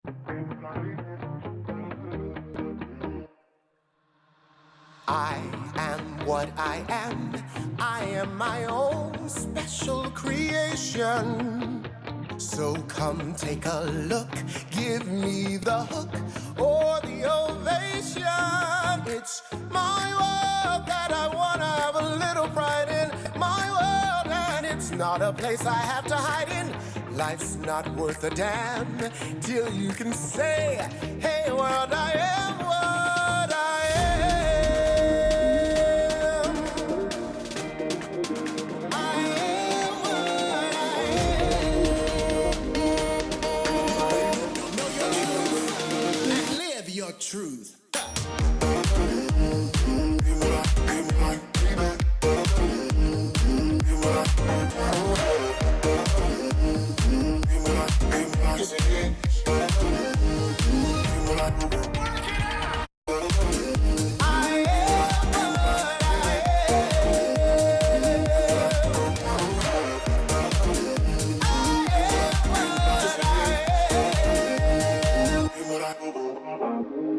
I am what I am. I am my own special creation. So come take a look, give me the hook or the ovation. It's my world that I wanna have a little pride in. My world, and it's not a place I have to hide in. Life's not worth a damn till you can say, hey world, I am what I am. I am what I am. Know your truth and live your truth.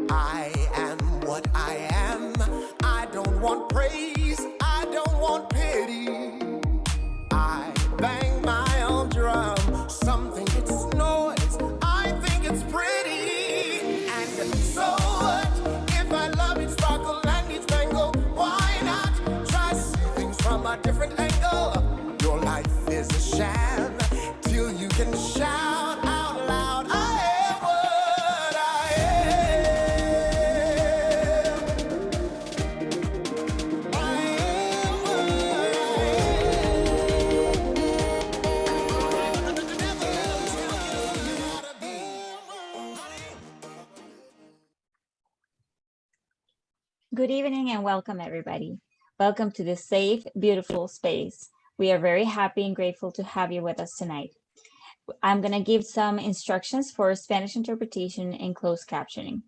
I am what I am. I don't want praise, I don't want pity. I bang my own drum. Some think it's noise, I think it's pretty. And so what if I love it sparkle and it spangle? Why not try to see things from a different angle? Your life is a sham till you can shout out loud. I am what I am. I am what I am. Good evening and welcome, everybody. Welcome to this safe, beautiful space. We are very happy and grateful to have you with us tonight. I'm going to give some instructions for Spanish interpretation and closed captioning.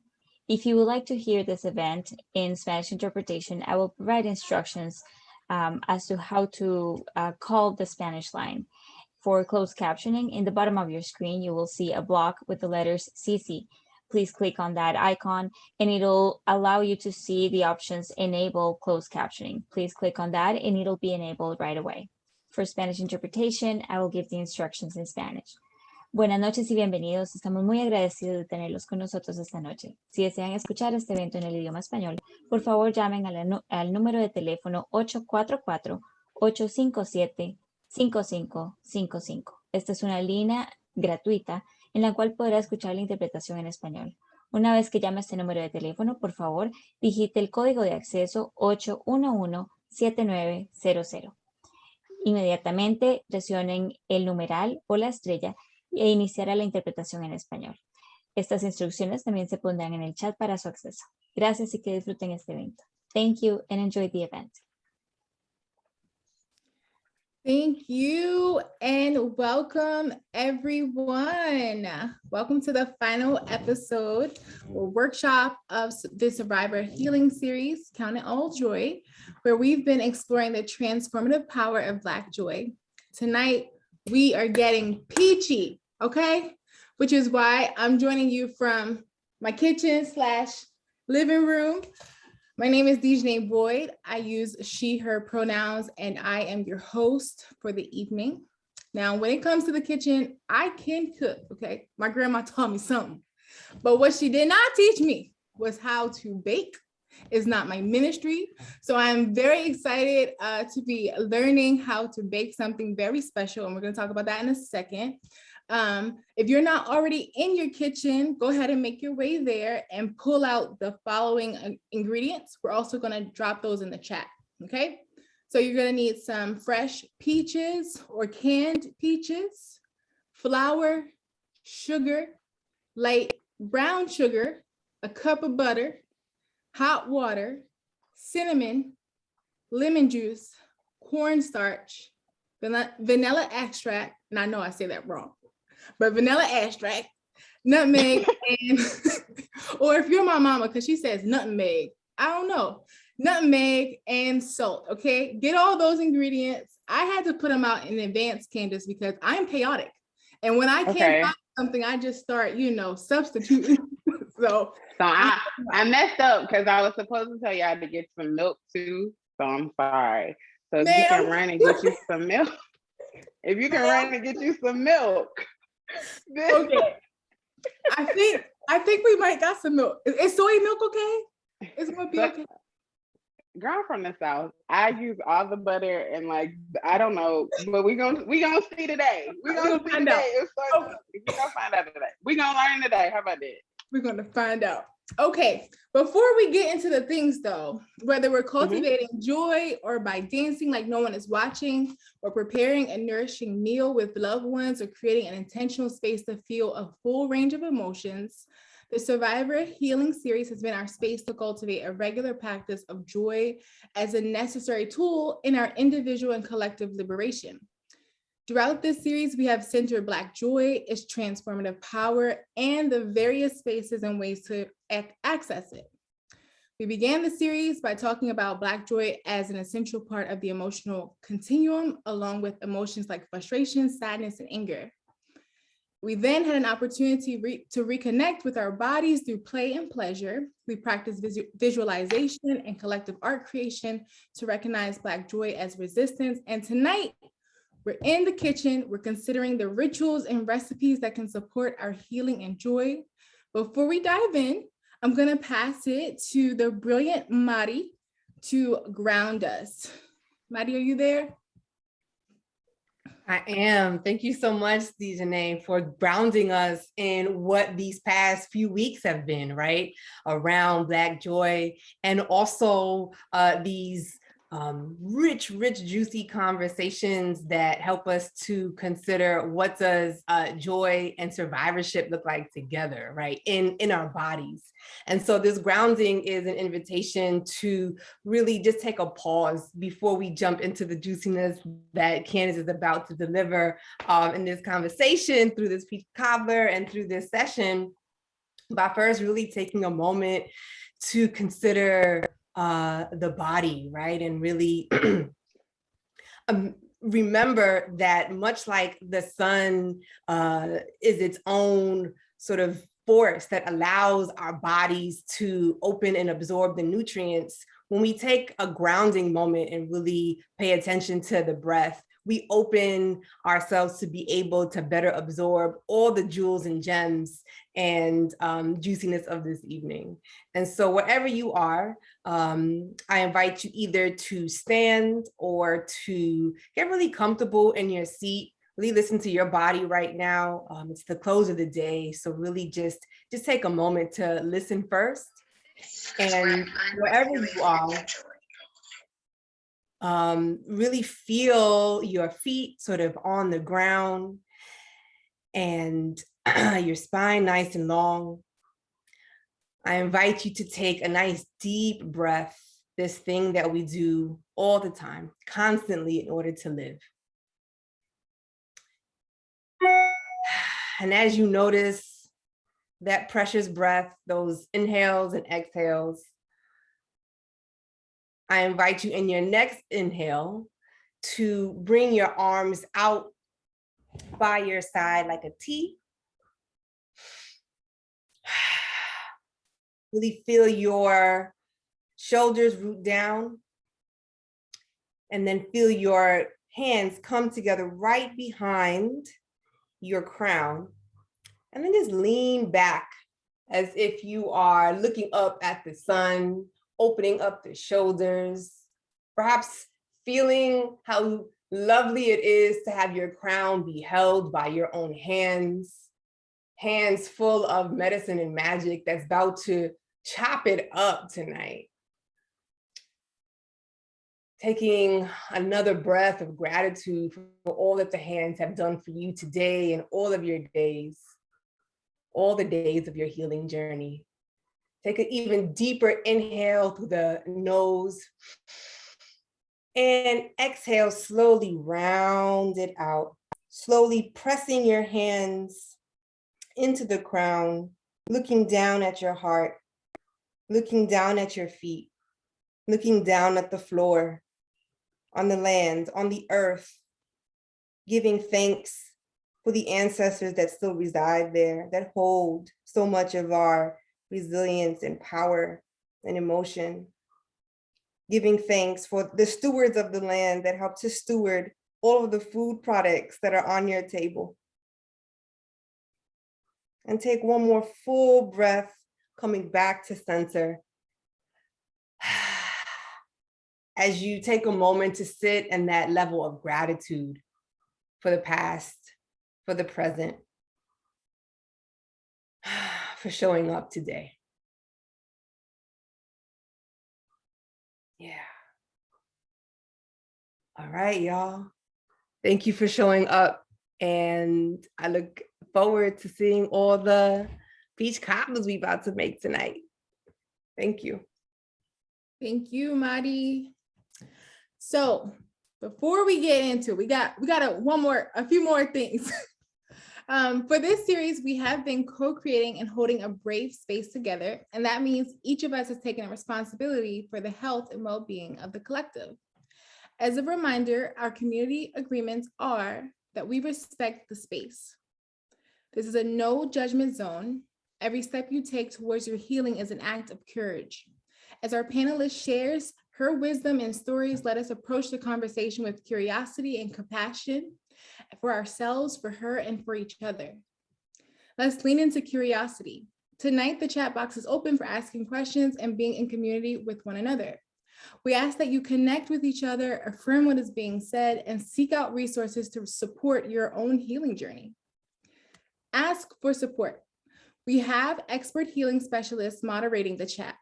If you would like to hear this event in Spanish interpretation, I will provide instructions as to how to call the Spanish line. For closed captioning, in the bottom of your screen, you will see a block with the letters CC. Please click on that icon and it'll allow you to see the options enable closed captioning. Please click on that and it'll be enabled right away. For Spanish interpretation, I will give the instructions in Spanish. Buenas noches y bienvenidos. Estamos muy agradecidos de tenerlos con nosotros esta noche. Si desean escuchar este evento en el idioma español, por favor llamen al número de teléfono 844-857-5555. Esta es una línea gratuita en la cual podrá escuchar la interpretación en español. Una vez que llame a este número de teléfono, por favor, digite el código de acceso 811-7900. Inmediatamente presionen el numeral o la estrella e iniciará la interpretación en español. Estas instrucciones también se pondrán en el chat para su acceso. Gracias y que disfruten este evento. Thank you and enjoy the event. Thank you and welcome everyone. Welcome to the final episode or workshop of the Survivor Healing Series, Count It All Joy, where we've been exploring the transformative power of Black joy. Tonight, we are getting peachy, okay? Which is why I'm joining you from my kitchen / living room. My name is Digital Boyd. I use she, her pronouns, and I am your host for the evening. Now, when it comes to the kitchen, I can cook, okay? My grandma taught me something, but what she did not teach me was how to bake. It's not my ministry. So I'm very excited to be learning how to bake something very special, and we're gonna talk about that in a second. If you're not already in your kitchen, go ahead and make your way there and pull out the following ingredients. We're also going to drop those in the chat, okay? So you're going to need some fresh peaches or canned peaches, flour, sugar, light brown sugar, a cup of butter, hot water, cinnamon, lemon juice, cornstarch, vanilla extract, and I know I say that wrong, but vanilla extract, nutmeg, and, or if you're my mama, because she says nutmeg, I don't know, nutmeg and salt, okay? Get all those ingredients. I had to put them out in advance, Candice, because I'm chaotic. And when I can't find something, I just start, substituting. So I messed up because I was supposed to tell y'all to get some milk too. So I'm sorry. So if you can run and get you some milk, if you can run and get you some milk. Okay. I think we might got some milk. Is soy milk okay? It's gonna be okay. Girl, I'm from the South. I use all the butter and like I don't know, but we gonna see today. We gonna see today. We gonna find out today. We gonna learn today. How about that? We're gonna find out. Okay, before we get into the things though, whether we're cultivating joy or by dancing like no one is watching, or preparing a nourishing meal with loved ones, or creating an intentional space to feel a full range of emotions, the Survivor Healing Series has been our space to cultivate a regular practice of joy as a necessary tool in our individual and collective liberation. Throughout this series, we have centered Black joy, its transformative power, and the various spaces and ways to access it. We began the series by talking about Black joy as an essential part of the emotional continuum, along with emotions like frustration, sadness, and anger. We then had an opportunity to reconnect with our bodies through play and pleasure. We practiced visualization and collective art creation to recognize Black joy as resistance. And tonight, we're in the kitchen. We're considering the rituals and recipes that can support our healing and joy. Before we dive in, I'm gonna pass it to the brilliant Mari to ground us. Mari, are you there? I am. Thank you so much, Dejanay, for grounding us in what these past few weeks have been, right? Around Black joy, and also these rich, juicy conversations that help us to consider what does joy and survivorship look like together, right? In our bodies. And so this grounding is an invitation to really just take a pause before we jump into the juiciness that Candice is about to deliver in this conversation through this Peach Cobbler and through this session, by first really taking a moment to consider the body, right? And really remember that much like the sun is its own sort of force that allows our bodies to open and absorb the nutrients, when we take a grounding moment and really pay attention to the breath, we open ourselves to be able to better absorb all the jewels and gems and juiciness of this evening. And so wherever you are, I invite you either to stand or to get really comfortable in your seat, really listen to your body right now. It's the close of the day, so really just take a moment to listen first. And wherever you are, really feel your feet sort of on the ground and your spine nice and long. I invite you to take a nice deep breath, this thing that we do all the time, constantly in order to live. And as you notice that precious breath, those inhales and exhales, I invite you in your next inhale to bring your arms out by your side like a T. Really feel your shoulders root down, and then feel your hands come together right behind your crown, and then just lean back as if you are looking up at the sun, opening up the shoulders, perhaps feeling how lovely it is to have your crown be held by your own hands full of medicine and magic that's about to chop it up tonight. Taking another breath of gratitude for all that the hands have done for you today and all of your days, all the days of your healing journey. Take an even deeper inhale through the nose and exhale, slowly round it out, slowly pressing your hands into the crown, looking down at your heart, looking down at your feet, looking down at the floor, on the land, on the earth, giving thanks for the ancestors that still reside there, that hold so much of our resilience and power and emotion. Giving thanks for the stewards of the land that help to steward all of the food products that are on your table. And take one more full breath, coming back to center. As you take a moment to sit in that level of gratitude for the past, for the present, for showing up today. Yeah. All right, y'all. Thank you for showing up. And I look forward to seeing all the peach cobblers we about to make tonight. Thank you. Thank you, Madi. So before we get into, we got a few more things. For this series, we have been co-creating and holding a brave space together. And that means each of us has taken a responsibility for the health and well-being of the collective. As a reminder, our community agreements are that we respect the space. This is a no judgment zone. Every step you take towards your healing is an act of courage. As our panelist shares her wisdom and stories, let us approach the conversation with curiosity and compassion for ourselves, for her, and for each other. Let's lean into curiosity. Tonight, the chat box is open for asking questions and being in community with one another. We ask that you connect with each other, affirm what is being said, and seek out resources to support your own healing journey. Ask for support. We have expert healing specialists moderating the chat.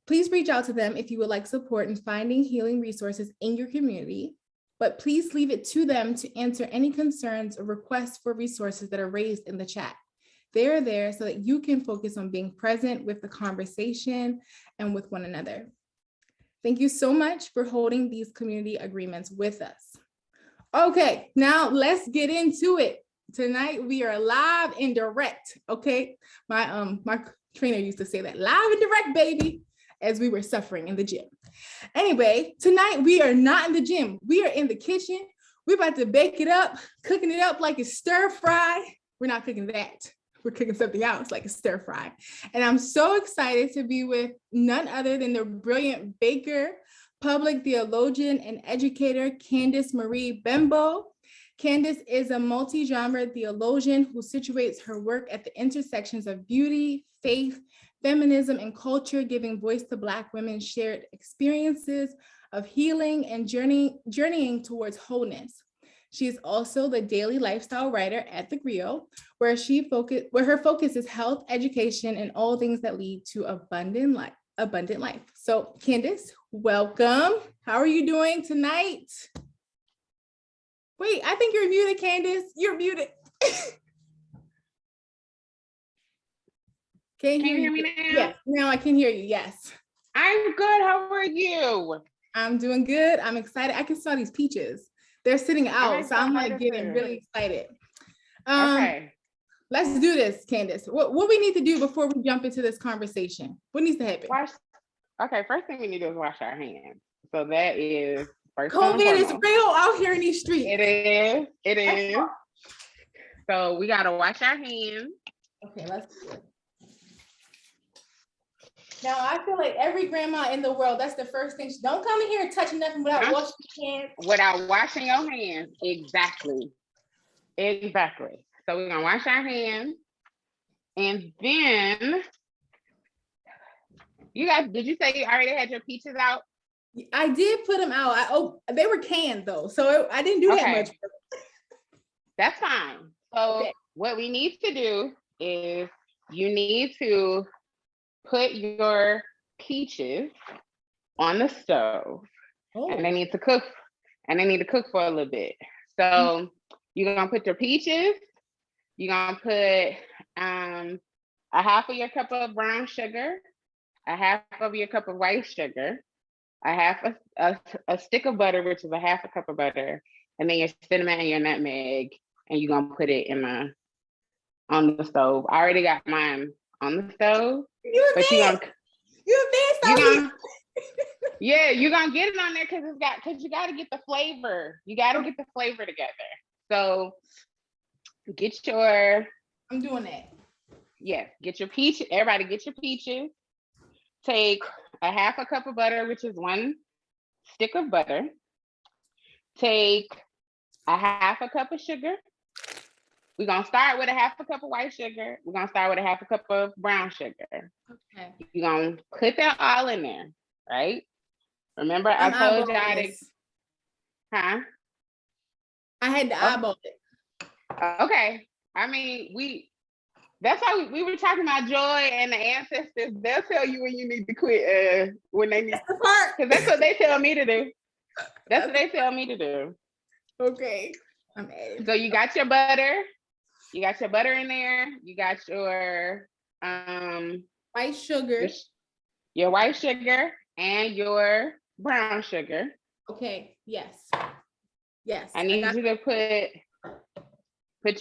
Please reach out to them if you would like support in finding healing resources in your community, but please leave it to them to answer any concerns or requests for resources that are raised in the chat. They're there so that you can focus on being present with the conversation and with one another. Thank you so much for holding these community agreements with us. Okay, now let's get into it. Tonight we are live and direct, okay? My trainer used to say that, live and direct, baby, as we were suffering in the gym. Anyway, tonight we are not in the gym. We are in the kitchen. We're about to bake it up, cooking it up like a stir fry. We're not cooking that. We're cooking something else like a stir fry. And I'm so excited to be with none other than the brilliant baker, public theologian, and educator, Candice Marie Benbow. Candice is a multi-genre theologian who situates her work at the intersections of beauty, faith, feminism, and culture, giving voice to Black women's shared experiences of healing and journeying towards wholeness. She is also the daily lifestyle writer at The Griot, where her focus is health, education, and all things that lead to abundant life. So Candice, welcome. How are you doing tonight? Wait, I think you're muted, Candice. You're muted. Can you hear me now? Yes, now I can hear you, yes. I'm good, how are you? I'm doing good, I'm excited. I can smell these peaches. They're sitting out, so I'm like getting really excited. Okay. Let's do this, Candice. What we need to do before we jump into this conversation? What needs to happen? First thing we need to do is wash our hands. So that is first. COVID is real out here in these streets. It is. So we gotta wash our hands. Okay, let's do it. Now, I feel like every grandma in the world, that's the first thing. Don't come in here touching nothing without washing your hands. Without washing your hands, exactly. So we're gonna wash our hands. And then, did you say you already had your peaches out? I did put them out. They were canned though, so I didn't do that much. That's fine. So what we need to do is you need to put your peaches on the stove, and they need to cook, for a little bit. So you're gonna put your peaches, you're gonna put a half of your cup of brown sugar, a half of your cup of white sugar, a half a stick of butter, which is a half a cup of butter, and then your cinnamon and your nutmeg, and you're gonna put it on the stove. I already got mine on the stove. You're gonna get it on there because you got to get the flavor. You got to get the flavor together. So get your, I'm doing that. yes, get your peach. Everybody get your peaches. Take a half a cup of butter, which is 1 stick of butter. Take a half a cup of sugar. We're gonna start with a half a cup of white sugar. We're gonna start with a half a cup of brown sugar. Okay. You're gonna put that all in there, right? Remember, I I'm told y'all eyeballing to, this. huh? I had to eyeball it. Okay. I mean, that's how we were talking about joy and the ancestors. They'll tell you when you need to quit, when they need, That's the part. because that's what they tell me to do. That's what they tell me to do. Okay. I'm adding. So you got your butter. You got your butter in there. You got your White sugar. your white sugar and your brown sugar. Okay. Yes. Yes. I need you to put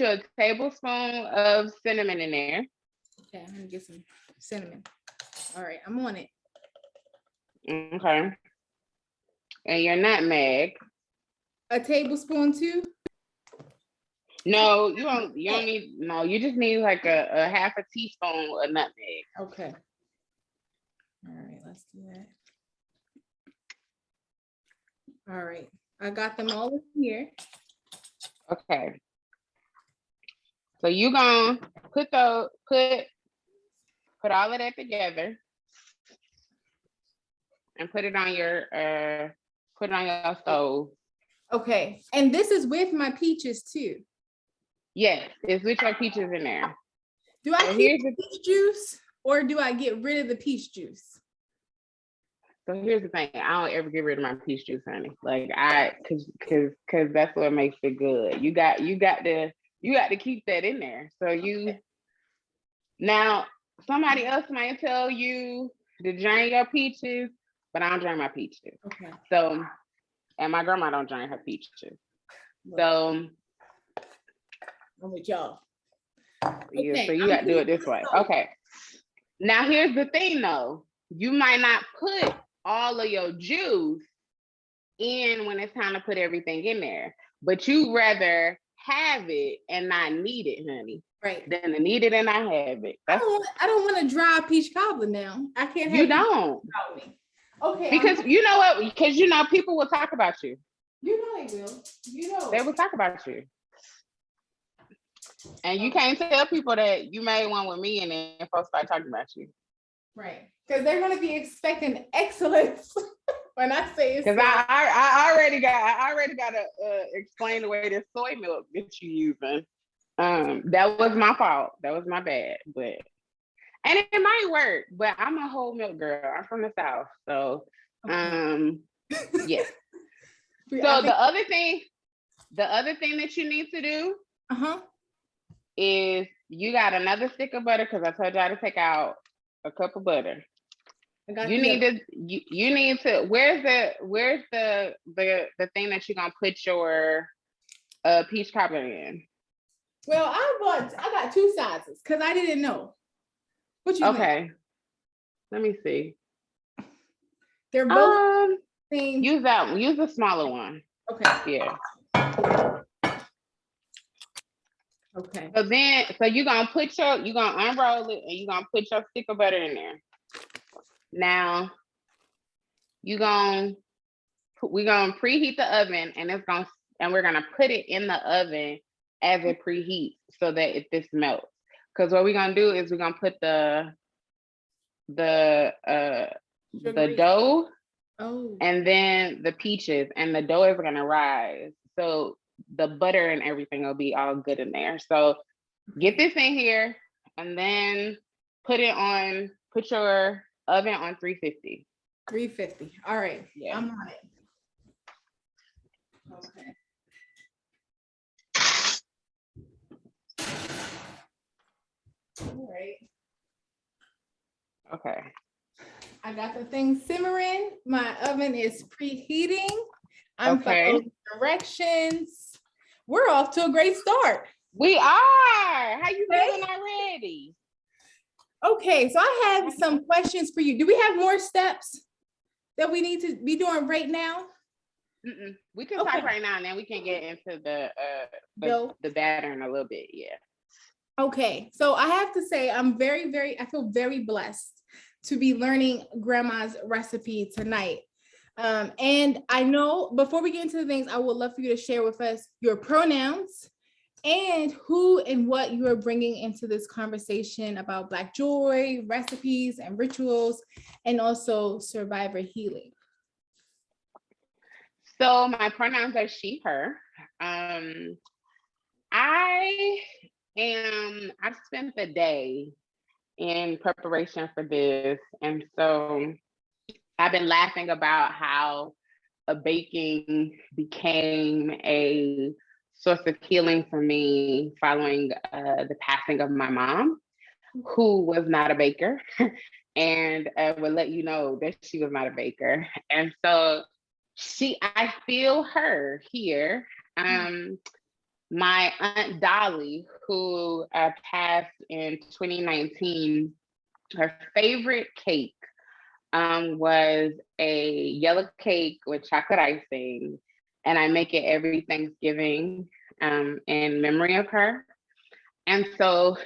your tablespoon of cinnamon in there. Okay, I'm gonna get some cinnamon. All right, I'm on it. Okay. And your nutmeg. A tablespoon too? No, you don't need, no, you just need like a half a teaspoon of nutmeg. Okay. All right, let's do that. All right, I got them all in here. Okay. So you gonna put all of that together and put it on your stove. Okay, and this is with my peaches too. Yes, it's with your peaches in there. Do I So keep the peach juice or do I get rid of the peach juice? So here's the thing, I don't ever get rid of my peach juice, honey. Like cause that's what makes it good. You got to keep that in there. So now somebody else might tell you to drain your peaches, but I don't drain my peaches. Okay. So, and my grandma don't drain her peaches. So I'm with y'all. yeah, Okay, so you got to do it this way. Okay. Now here's the thing though. You might not put all of your juice in when it's time to put everything in there, but you rather have it and not need it, honey. Right. Than to need it and not have it. I don't want to dry peach cobbler now. I can't have you don't. Okay. Because you know what? Because you know people will talk about you. You know they will. You know They will talk about you. And you can't tell people that you made one with me and then folks start talking about you. Right. Because they're going to be expecting excellence when I say it's. Because I already got to explain the way this soy milk that you using. That was my fault. That was my bad. But and it might work, but I'm a whole milk girl. I'm from the South. So yes. So the other thing that you need to do is you got another stick of butter, because I told y'all to take out a cup of butter. You need to where's the thing that you're gonna put your peach cobbler in? Well, I got two sizes because I didn't know. What you okay? Let me see. They're both same. Use that one. Use the smaller one. Okay. Yeah. Okay. So you're gonna unroll it and you're gonna put your stick of butter in there. Now we're gonna preheat the oven and we're gonna put it in the oven as it preheats so that this melts. Because what we're gonna do is we're gonna put the dough and then the peaches, and the dough is gonna rise. So the butter and everything will be all good in there. So get this in here and then put your oven on 350. 350. All right. Yeah. I'm on it. Okay. All right. Okay. I got the thing simmering. My oven is preheating. I'm following directions. We're off to a great start. We are. How you feeling already? Okay, so I have some questions for you. Do we have more steps that we need to be doing right now? We can Okay. talk right now, and then we can get into the pattern a little bit. Yeah. Okay, so I have to say I feel very blessed to be learning grandma's recipe tonight. And I know before we get into the things, I would love for you to share with us your pronouns and who and what you are bringing into this conversation about Black joy, recipes and rituals, and also survivor healing. So my pronouns are she, her. I've spent the day in preparation for this. And so I've been laughing about how a baking became a source of healing for me following the passing of my mom, who was not a baker, and would let you know that she was not a baker. And so I feel her here. My Aunt Dolly, who passed in 2019, her favorite cake was a yellow cake with chocolate icing, and I make it every Thanksgiving in memory of her. And so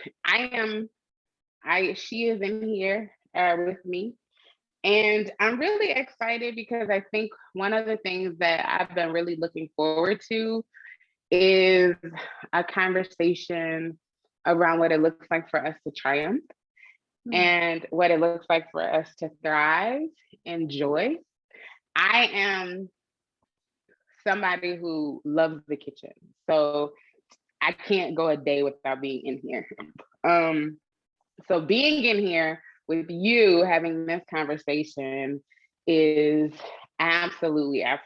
she is in here with me. And I'm really excited because I think one of the things that I've been really looking forward to is a conversation around what it looks like for us to triumph and what it looks like for us to thrive in joy. I am somebody who loves the kitchen, so I can't go a day without being in here. So being in here with you, having this conversation is absolutely a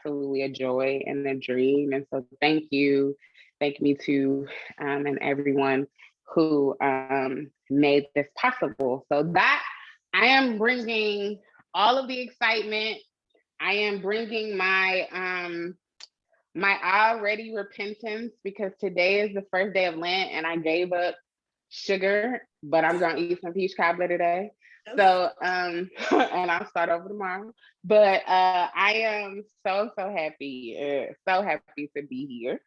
joy and a dream. And so thank you to and everyone who made this possible. So that I am bringing all of the excitement. I am bringing my my already repentance, because today is the first day of Lent and I gave up sugar, but I'm gonna eat some peach cobbler today. So and I'll start over tomorrow. But I am so happy to be here.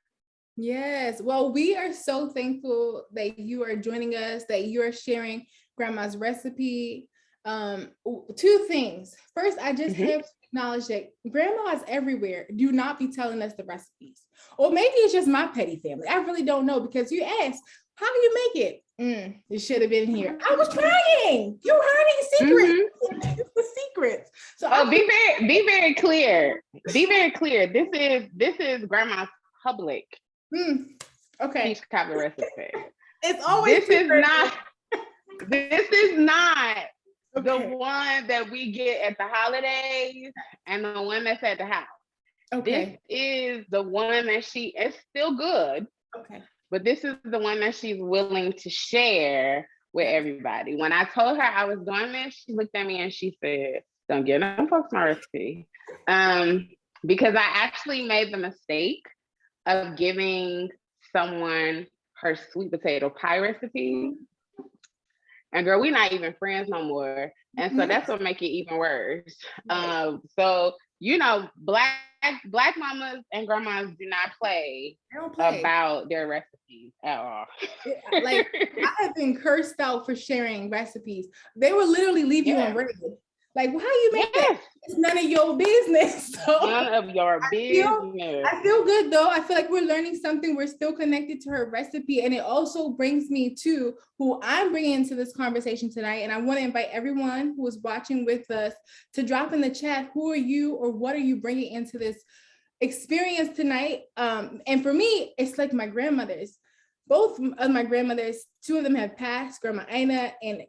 Yes, well, we are so thankful that you are joining us, that you are sharing grandma's recipe. Two things. First, I just have to acknowledge that grandmas everywhere do not be telling us the recipes. Or maybe it's just my petty family. I really don't know, because you asked, how do you make it? It should have been here. I was trying. You're hiding secrets. It's the secrets. So be very clear. Be very clear. This is grandma's public okay. peach cobbler recipe. It's always this is not okay. The one that we get at the holidays and the one that's at the house. Okay. This is the one that it's still good. Okay. But this is the one that she's willing to share with everybody. When I told her I was doing this, she looked at me and she said, don't give them folks my recipe. Because I actually made the mistake of giving someone her sweet potato pie recipe. And girl, we're not even friends no more. And so that's what make it even worse. So, you know, Black mamas and grandmas do not play about their recipes at all. Like, I have been cursed out for sharing recipes. They will literally leave you on red. Like, well, how you make that? It's none of your business. So none of your business. I feel good though. I feel like we're learning something. We're still connected to her recipe. And it also brings me to who I'm bringing into this conversation tonight. And I want to invite everyone who is watching with us to drop in the chat, who are you or what are you bringing into this experience tonight? And for me, it's like my grandmothers. Both of my grandmothers, two of them have passed, Grandma Anna, and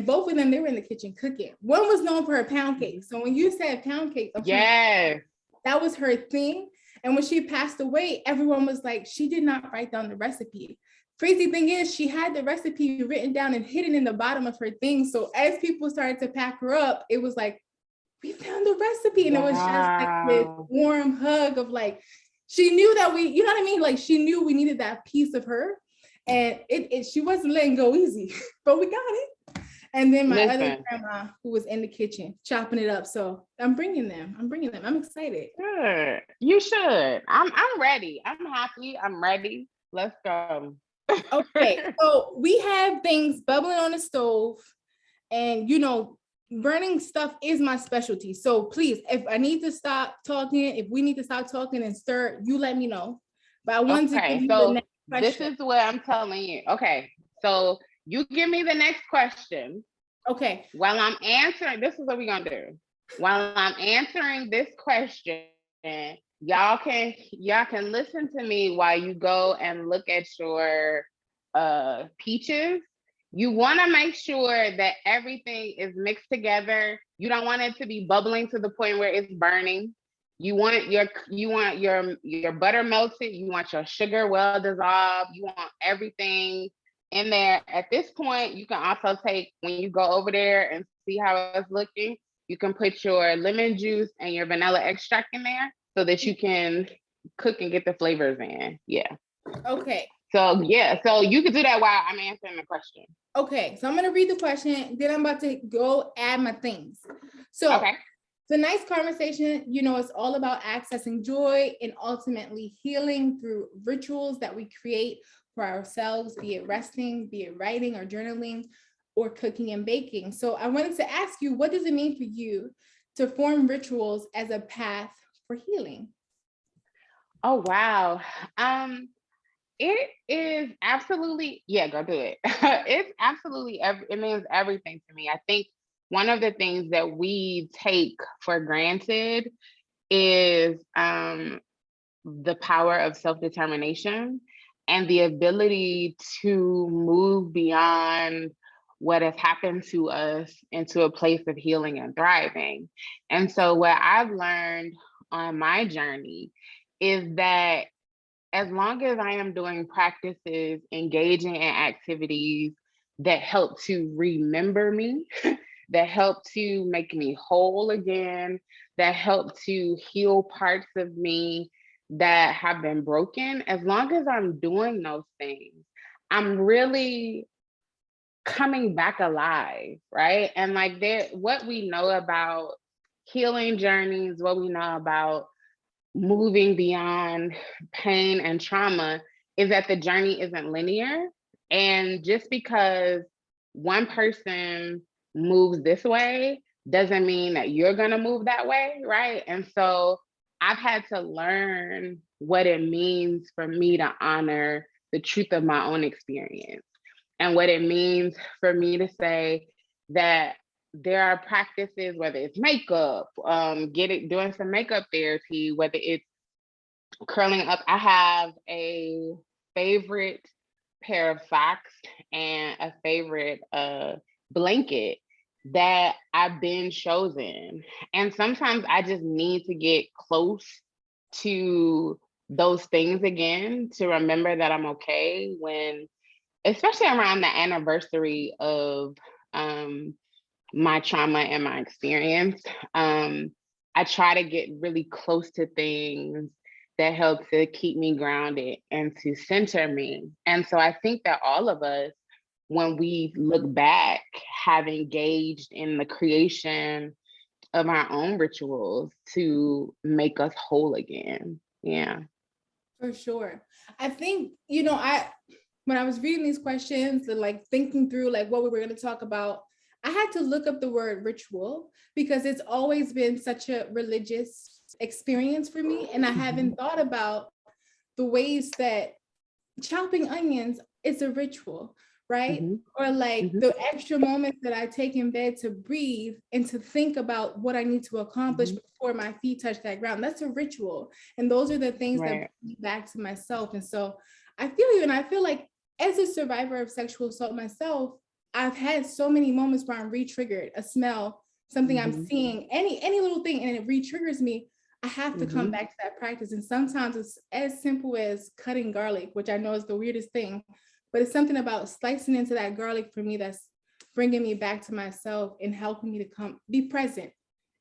both of them, they were in the kitchen cooking. One was known for her pound cake. So when you said pound cake, that was her thing. And when she passed away, everyone was like, she did not write down the recipe. Crazy thing is, she had the recipe written down and hidden in the bottom of her thing. So as people started to pack her up, it was like, we found the recipe. And it was just like this warm hug of like, she knew that you know what I mean? Like, she knew we needed that piece of her, and she wasn't letting go easy, but we got it. And then my other Listen. grandma who was in the kitchen chopping it up. So I'm bringing them. I'm excited. Good. You should. I'm ready. I'm happy. I'm ready. Let's go. Okay, so we have things bubbling on the stove, and burning stuff is my specialty. So please, if I need to stop talking, if we need to stop talking and stir, you let me know. But I want to give you the next question. This is what I'm telling you. Okay, so you give me the next question. Okay. While I'm answering, this is what we're gonna do. While I'm answering this question, y'all can listen to me while you go and look at your peaches. You want to make sure that everything is mixed together. You don't want it to be bubbling to the point where it's burning. You want your butter melted. You want your sugar well dissolved. You want everything in there. At this point, you can also take, when you go over there and see how it's looking, you can put your lemon juice and your vanilla extract in there so that you can cook and get the flavors in. Yeah. Okay. So yeah, so you can do that while I'm answering the question. Okay, so I'm gonna read the question, then I'm about to go add my things. So okay. Tonight's conversation, it's all about accessing joy and ultimately healing through rituals that we create for ourselves, be it resting, be it writing or journaling, or cooking and baking. So I wanted to ask you, what does it mean for you to form rituals as a path for healing? Oh, wow. It is absolutely, go do it. It's absolutely, it means everything to me. I think one of the things that we take for granted is the power of self-determination and the ability to move beyond what has happened to us into a place of healing and thriving. And so what I've learned on my journey is that as long as I am doing practices, engaging in activities that help to remember me, that help to make me whole again, that help to heal parts of me that have been broken, as long as I'm doing those things, I'm really coming back alive, right? And like what we know about healing journeys, what we know about moving beyond pain and trauma is that the journey isn't linear. And just because one person moves this way doesn't mean that you're going to move that way, right? And so I've had to learn what it means for me to honor the truth of my own experience, and what it means for me to say that there are practices, whether it's makeup, doing some makeup therapy, whether it's curling up. I have a favorite pair of socks and a favorite blanket that I've been chosen. And sometimes I just need to get close to those things again to remember that I'm okay when, especially around the anniversary of my trauma and my experience. I try to get really close to things that help to keep me grounded and to center me. And so I think that all of us, when we look back, have engaged in the creation of our own rituals to make us whole again. Yeah. For sure. I think, when I was reading these questions and like thinking through like what we were going to talk about, I had to look up the word ritual because it's always been such a religious experience for me. And I haven't thought about the ways that chopping onions is a ritual, right? Or like the extra moments that I take in bed to breathe and to think about what I need to accomplish before my feet touch that ground. That's a ritual. And those are the things that bring me back to myself. And so I feel you. And I feel like as a survivor of sexual assault myself, I've had so many moments where I'm re-triggered, a smell, something I'm seeing, any little thing, and it re-triggers me. I have to come back to that practice. And sometimes it's as simple as cutting garlic, which I know is the weirdest thing, but it's something about slicing into that garlic for me that's bringing me back to myself and helping me to be present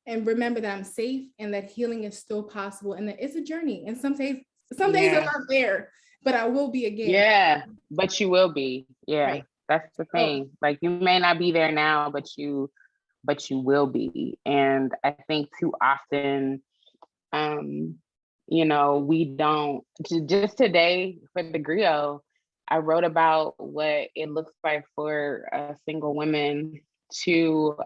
and remember that I'm safe and that healing is still possible and that it's a journey. And some days I'm not there, but I will be again. Yeah, but you will be. Yeah. Right. That's the thing. Like, you may not be there now, but you will be. And I think too often, we don't. Just today for the griot, I wrote about what it looks like for single women to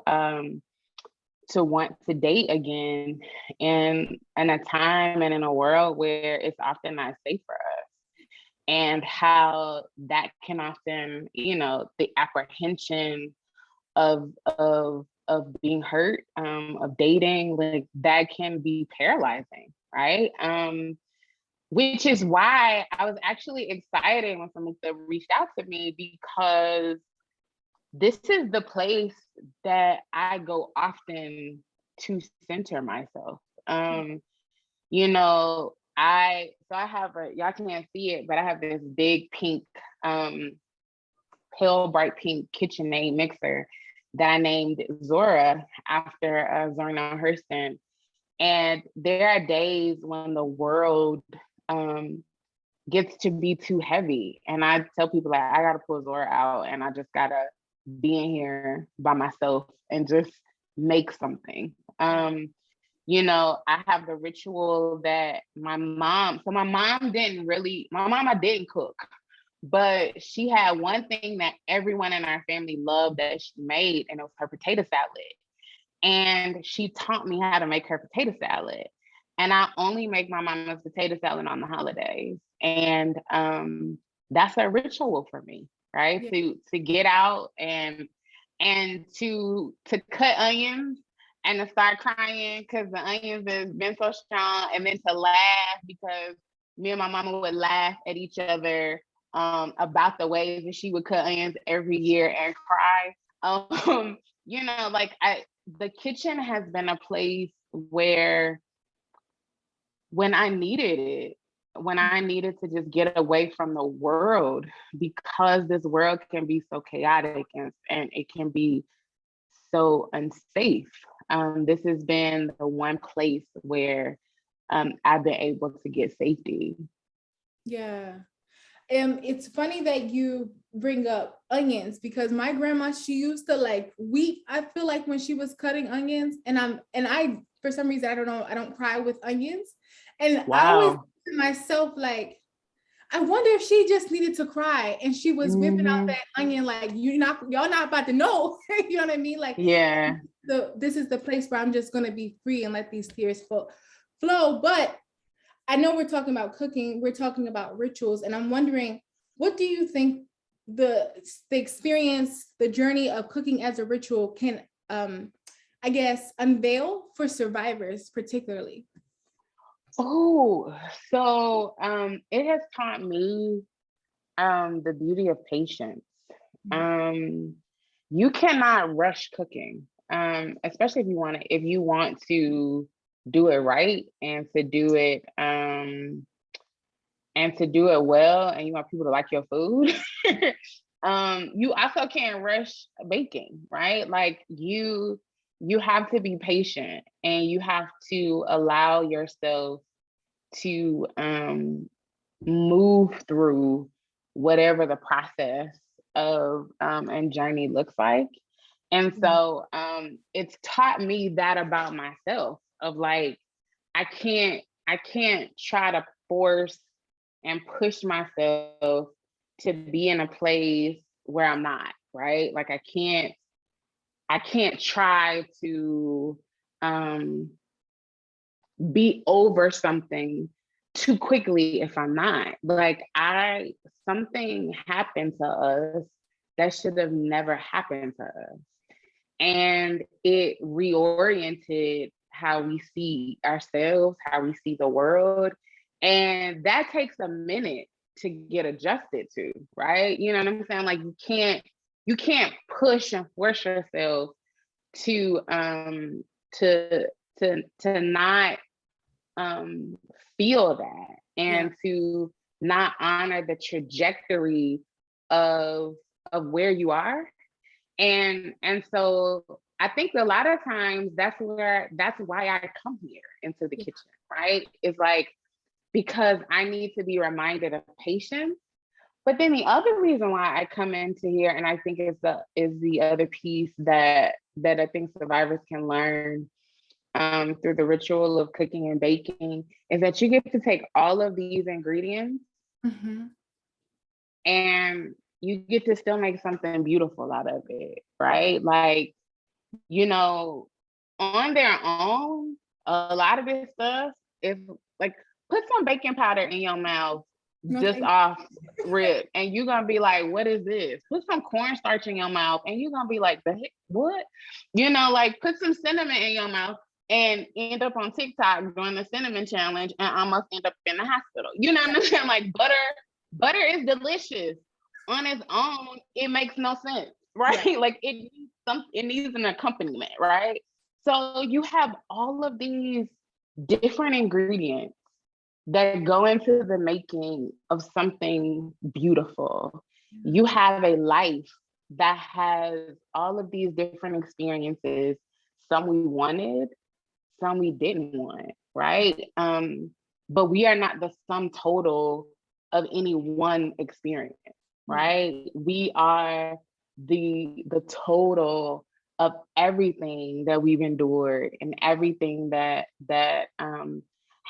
want to date again in a time and in a world where it's often not safe for us, and how that can often, the apprehension of being hurt, of dating, like that can be paralyzing, right? Which is why I was actually excited when Samantha reached out to me, because this is the place that I go often to center myself. I have y'all can't see it, but I have this big pink, pale bright pink KitchenAid mixer that I named Zora after Zora Hurston. And there are days when the world gets to be too heavy, and I tell people, like, I gotta pull Zora out, and I just gotta be in here by myself and just make something. I have the ritual that my mom I didn't cook, but she had one thing that everyone in our family loved that she made, and it was her potato salad. And she taught me how to make her potato salad. And I only make my mama's potato salad on the holidays. And that's a ritual for me, right? Yeah. To get out and to cut onions and to start crying because the onions have been so strong, and then to laugh because me and my mama would laugh at each other about the ways that she would cut onions every year and cry. The kitchen has been a place where when I needed to just get away from the world, because this world can be so chaotic and it can be so unsafe. This has been the one place where I've been able to get safety. Yeah. It's funny that you bring up onions, because my grandma, she used to weep. I feel like when she was cutting onions, and I, for some reason, I don't know, I don't cry with onions. And wow. I always think to myself, like, I wonder if she just needed to cry and she was whipping out that onion, like, y'all not about to know. You know what I mean? Like, yeah. This is the place where I'm just going to be free and let these tears flow. But I know we're talking about cooking, we're talking about rituals, and I'm wondering, what do you think the experience, the journey of cooking as a ritual can, unveil for survivors particularly? Oh, so it has taught me the beauty of patience. You cannot rush cooking, especially if you want to do it right and to do it well, and you want people to like your food. You also can't rush baking, right? Like, you have to be patient, and you have to allow yourself to move through whatever the process of and journey looks like. And so it's taught me that about myself, of like, I can't try to force and push myself to be in a place where I'm not, right? Like, I can't try to be over something too quickly if I'm not. Like, something happened to us that should have never happened to us. And it reoriented how we see ourselves, how we see the world. And that takes a minute to get adjusted to, right? You know what I'm saying? Like, you can't push and force yourself to not feel that, and to not honor the trajectory of where you are. And so I think a lot of times that's why I come here into the kitchen, right? It's like, because I need to be reminded of patience, But then the other reason why I come into here, and I think is the other piece that I think survivors can learn through the ritual of cooking and baking, is that you get to take all of these ingredients and you get to still make something beautiful out of it, right? Like, you know, on their own, a lot of this stuff, if like, put some baking powder in your mouth just off rip, and you're gonna be like, what is this? Put some cornstarch in your mouth and you're gonna be like, the heck, what? You know, like, put some cinnamon in your mouth and end up on TikTok doing the cinnamon challenge and almost end up in the hospital. You know what I'm saying? Like, butter is delicious on its own. It makes no sense, right? Yeah. Like, it needs an accompaniment, right? So you have all of these different ingredients that go into the making of something beautiful. You have a life that has all of these different experiences. Some we wanted, some we didn't want, right? But we are not the sum total of any one experience, right? We are the total of everything that we've endured and everything that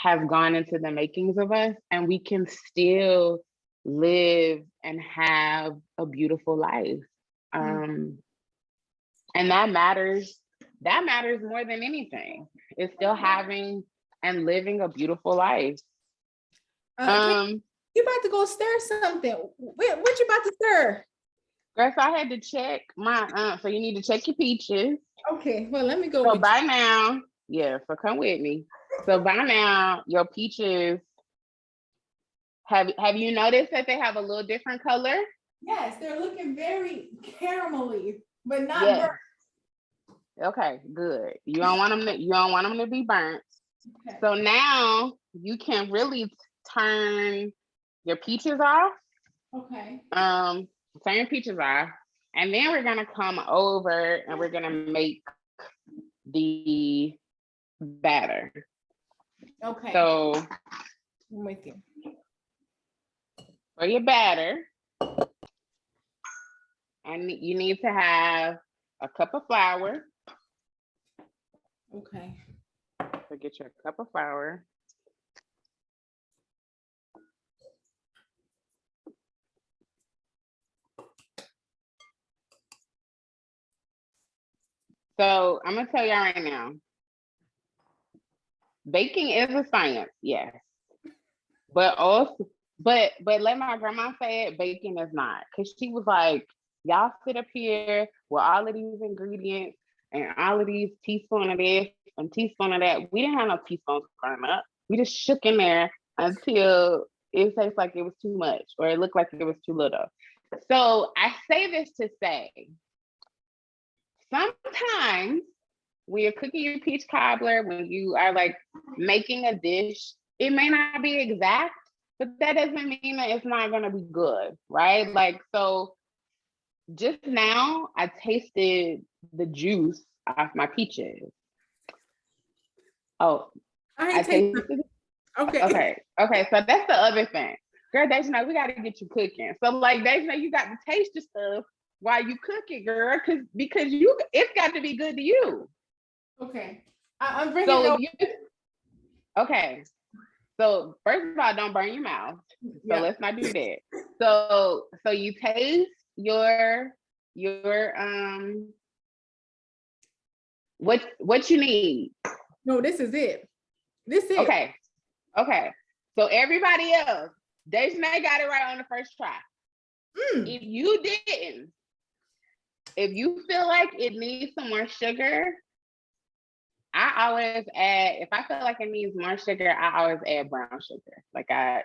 have gone into the makings of us, and we can still live and have a beautiful life. And that matters more than anything. It's still having and living a beautiful life. You about to go stir something. What you about to stir? Girl, so I had to check my so you need to check your peaches. Okay, well, let me go. So by now, yeah, so come with me. So by now, your peaches, have you noticed that they have a little different color? Yes, they're looking very caramelly, but not burnt. Okay, good. You don't want them to be burnt. Okay. So now you can really turn your peaches off. Okay. Turn your peaches off, and then we're gonna come over and we're gonna make the batter. Okay. So I'm with you. For your batter, and you need to have a cup of flour. Okay. So get your cup of flour. So I'm gonna tell y'all right now, baking is a science, yes. But let my grandma say it, baking is not. Cause she was like, y'all sit up here with all of these ingredients and all of these teaspoons of this and teaspoon of that. We didn't have no teaspoons growing up. We just shook in there until it tastes like it was too much or it looked like it was too little. So I say this to say, sometimes when you're cooking your peach cobbler, when you are like making a dish, it may not be exact, but that doesn't mean that it's not gonna be good, right? Like, so just now I tasted the juice off my peaches. Oh, I tasted it. Okay. So that's the other thing. Girl, Dejana, we gotta get you cooking. So like, Dejana, you got to taste the stuff while you cook it, girl, because it's got to be good to you. Okay. I'm bringing it over. Okay. So first of all, don't burn your mouth. So let's not do that. So you taste your what you need. No, this is it. Okay. So everybody else, Dejana got it right on the first try. If you didn't, if you feel like it needs some more sugar, I always add, if I feel like it needs more sugar, I always add brown sugar. Like I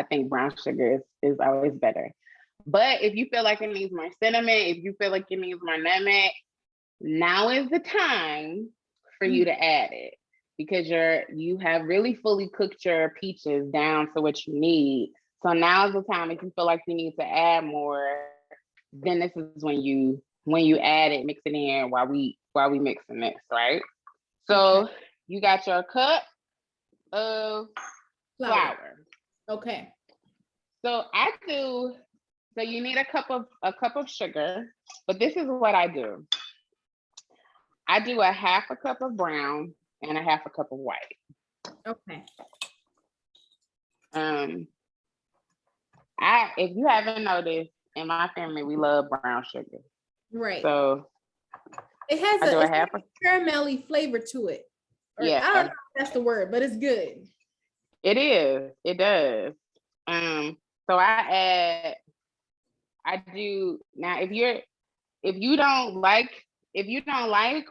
think brown sugar is always better. But if you feel like it needs more cinnamon, if you feel like it needs more nutmeg, now is the time for you to add it, because you have really fully cooked your peaches down to what you need. So now is the time, if you feel like you need to add more, then this is when you add it, mix it in while we mixing this, right? So you got your cup of flour. Okay. So so you need a cup of sugar, but this is what I do. I do a half a cup of brown and a half a cup of white. Okay. If you haven't noticed, in my family, we love brown sugar. Right. So it has I do a half a caramelly flavor to it. Or, yeah. I don't know if that's the word, but it's good. It is. It does. So I do now. If you don't like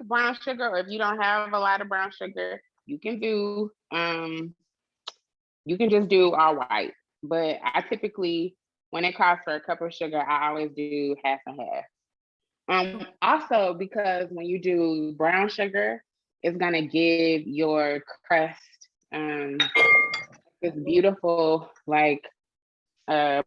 brown sugar, or if you don't have a lot of brown sugar, you can just do all white. But I typically, when it calls for a cup of sugar, I always do half and half. Also, because when you do brown sugar, it's gonna give your crust this beautiful brown. I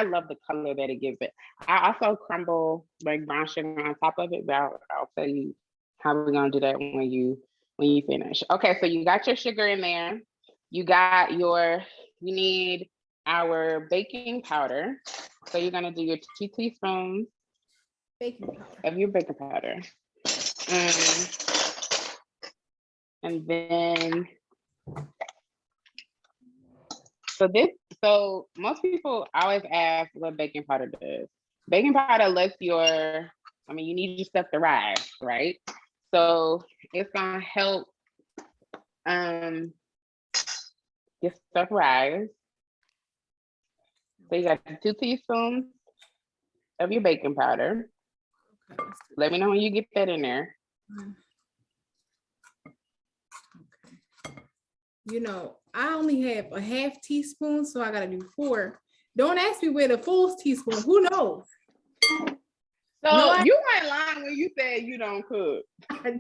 love the color that it gives it. I also crumble like brown sugar on top of it, but I'll tell you how we're gonna do that when you finish. Okay, so you got your sugar in there. You need our baking powder. So you're gonna do your 2 teaspoons of your baking powder. And then so most people always ask what baking powder does. Baking powder lets you need your stuff to rise, right? So it's gonna help your stuff rise. So you got 2 teaspoons of your baking powder. Okay. Let me know when you get that in there. Okay. I only have a half teaspoon, so I gotta do 4. Don't ask me where the full teaspoon. Who knows? So you weren't lying when you said you don't cook. I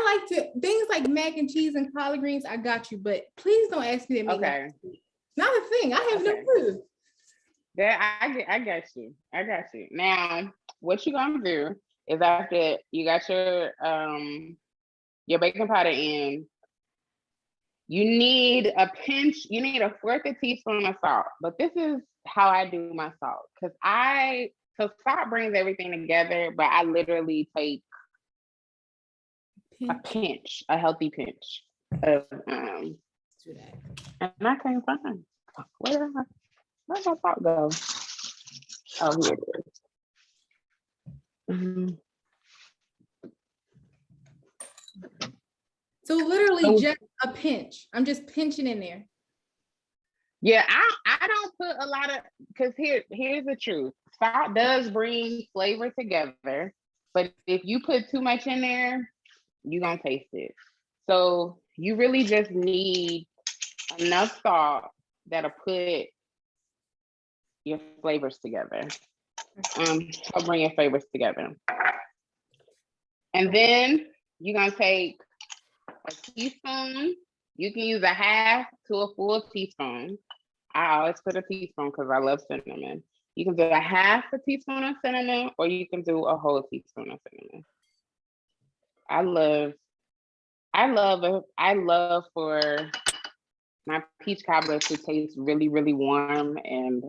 like to things like mac and cheese and collard greens. I got you, but please don't ask me to make. Okay. Not a thing. I have no clue. That I got you. I got you. Now, what you're gonna do is after you got your baking powder in, you need a 1/4 teaspoon of salt. But this is how I do my salt, because salt brings everything together, but I literally take a healthy pinch of and I can't find where'd my salt go? Oh, here it is. So literally just a pinch. I'm just pinching in there. Yeah, I don't put a lot of, because here's the truth. Salt does bring flavor together, but if you put too much in there, you're gonna taste it. So you really just need enough salt that'll put your flavors together. Help bring your flavors together. And then you're gonna take a teaspoon. You can use a half to a full teaspoon. I always put a teaspoon because I love cinnamon. You can do a half a teaspoon of cinnamon, or you can do a whole teaspoon of cinnamon. I love for my peach cobbler to taste really, really warm, and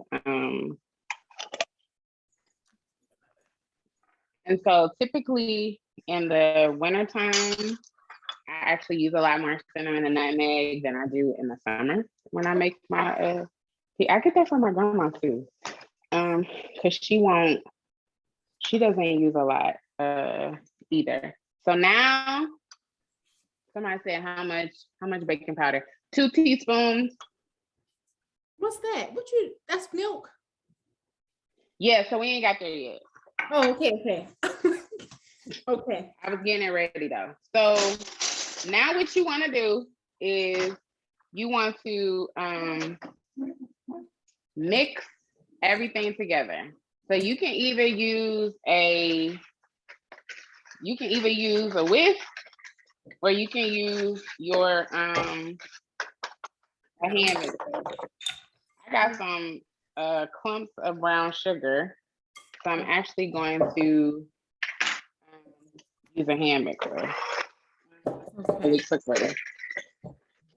so typically in the wintertime, I actually use a lot more cinnamon and nutmeg than I do in the summer when I make my I get that from my grandma too, because she doesn't use a lot either. So now somebody said how much baking powder? 2 teaspoons. What's that? That's milk? Yeah, so we ain't got there yet. Oh, okay. Okay. I was getting it ready though. So now what you want to do is you want to mix everything together. So you can either use a whisk, or you can use your a hand mixer. I got some clumps of brown sugar, so I'm actually going to use a hand mixer. Really quick with it.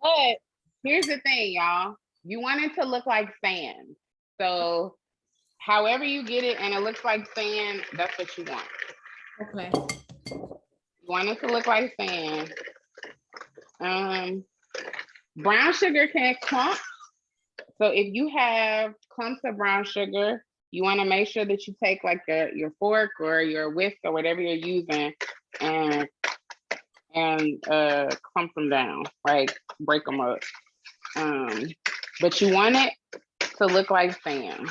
But here's the thing, y'all. you want it to look like sand. So however you get it and it looks like sand, that's what you want. Okay. You want it to look like sand. Brown sugar can clump. So if you have clumps of brown sugar, you want to make sure that you take like your fork or your whisk or whatever you're using and clump them down, like break them up. But you want it to look like sand.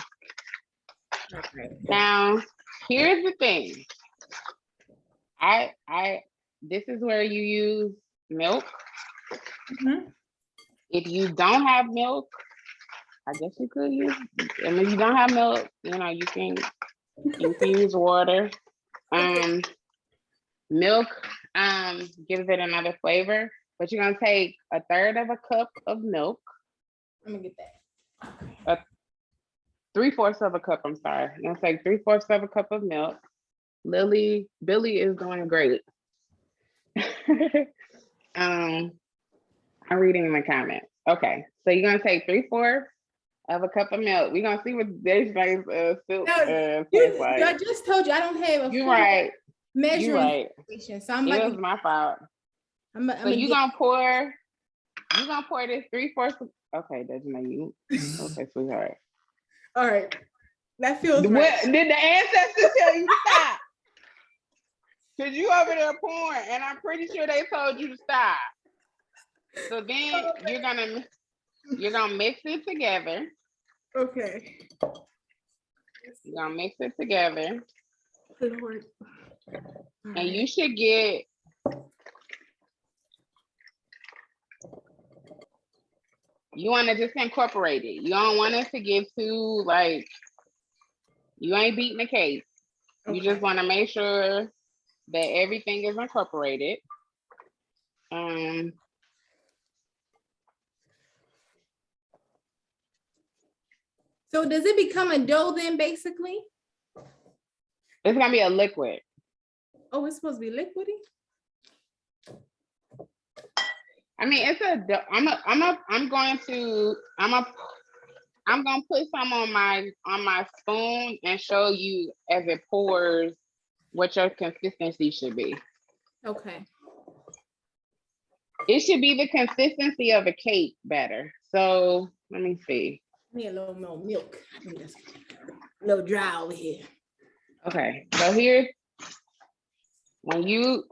Okay. Now, here's the thing. This is where you use milk. Mhm. If you don't have milk, I guess you could use, and if you don't have milk, you can use water. Milk gives it another flavor, but you're gonna take 1/3 of a cup of milk. Let me get that. 3/4 of a cup, I'm sorry. You're gonna take 3/4 of a cup of milk. Billy is doing great. I'm reading my comments. Okay, so you're gonna take 3/4 of a cup of milk. We're gonna see what this soup tastes like. I just told you I don't have a You're right. measuring station, so I'm It like, was my fault. So you're gonna pour this 3/4. Okay, Desmond, you okay, sweetheart. All right, that feels What right. did the ancestors tell you to stop? Cause you over there pouring, and I'm pretty sure they told you to stop. So then you're gonna mix it together. Okay. You're gonna mix it together, Lord. and you should get. You want to just incorporate it. You don't want it to get too like. You ain't beating the cake. You just want to make sure that everything is incorporated. So does it become a dough then, basically? It's gonna be a liquid. Oh, it's supposed to be liquidy? I mean, it's a. I'm gonna put some on my spoon and show you as it pours what your consistency should be. Okay. It should be the consistency of a cake batter. So let me see. Need a little more milk. A little dry over here. Okay, so here's when you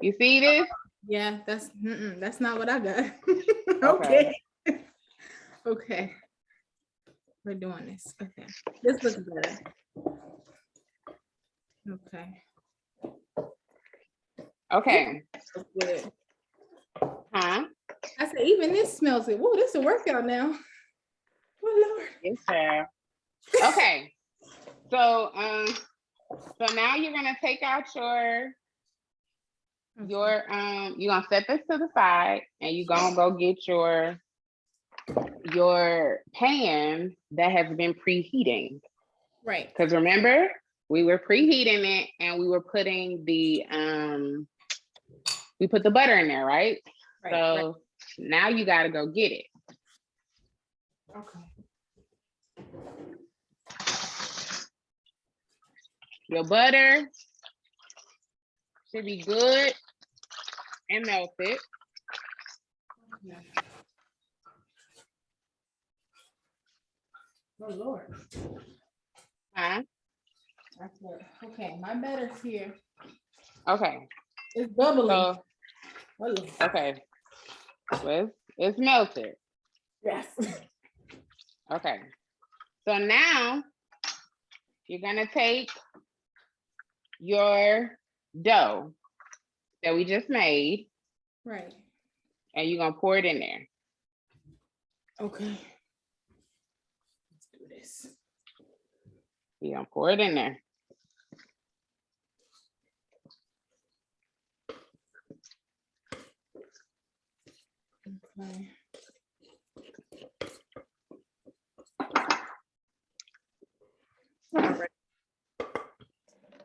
see this. Yeah, that's not what I got. Okay. Okay. We're doing this. Okay. This looks better. Okay. Okay. That's good. Huh? I said, even this smells good. Whoa, this is a workout now. Oh Lord. Yes, sir. Okay. So now you're gonna take out you're gonna set this to the side and you're gonna go get your pan that has been preheating. Right. Because remember, we were preheating it and we were putting we put the butter in there, right? So now you gotta go get it. Okay. Your butter should be good and melted. Yeah. Oh Lord. Huh? That's good. Okay, my batter's here. Okay. It's bubbling. So, okay. So it's melted. Yes. Okay. So now you're gonna take your dough that we just made. Right. And you're gonna pour it in there. Okay. Let's do this. You're gonna pour it in there. Okay. All right.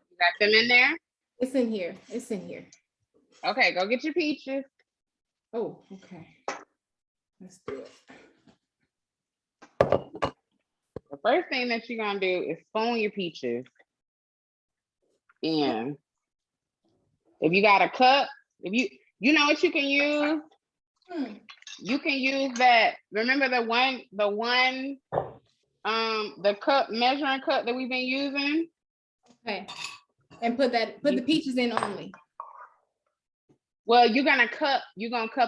You got them in there? It's in here. It's in here. Okay, go get your peaches. Oh, okay. Let's do it. The first thing that you're gonna do is spoon your peaches in. If you got a cup, if you know what you can use, you can use that. Remember the cup, measuring cup that we've been using? Okay. And put the peaches in only. Well, you're gonna cup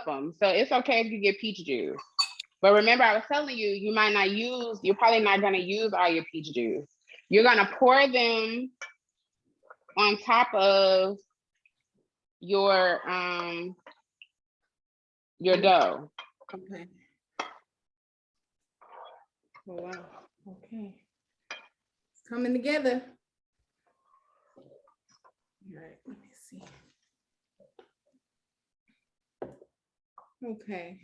them. So it's okay if you get peach juice. But remember, I was telling you, you're probably not gonna use all your peach juice. You're gonna pour them on top of your dough. Okay. Oh, wow. Okay. It's coming together. All right, let me see. Okay.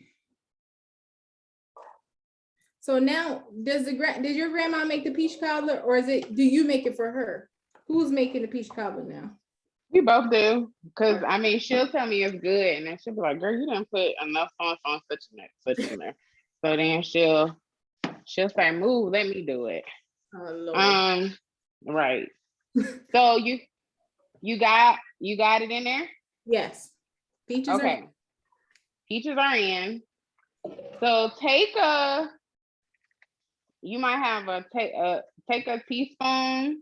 So now, did your grandma make the peach cobbler, or do you make it for her? Who's making the peach cobbler now? We both do, because I mean, she'll tell me it's good, and then she'll be like, "Girl, you didn't put enough on such in there." So then she'll say, "Move, let me do it." Oh, Lord. Right. So you got it in there? Yes. Peaches okay. Peaches are in. So you might have take a teaspoon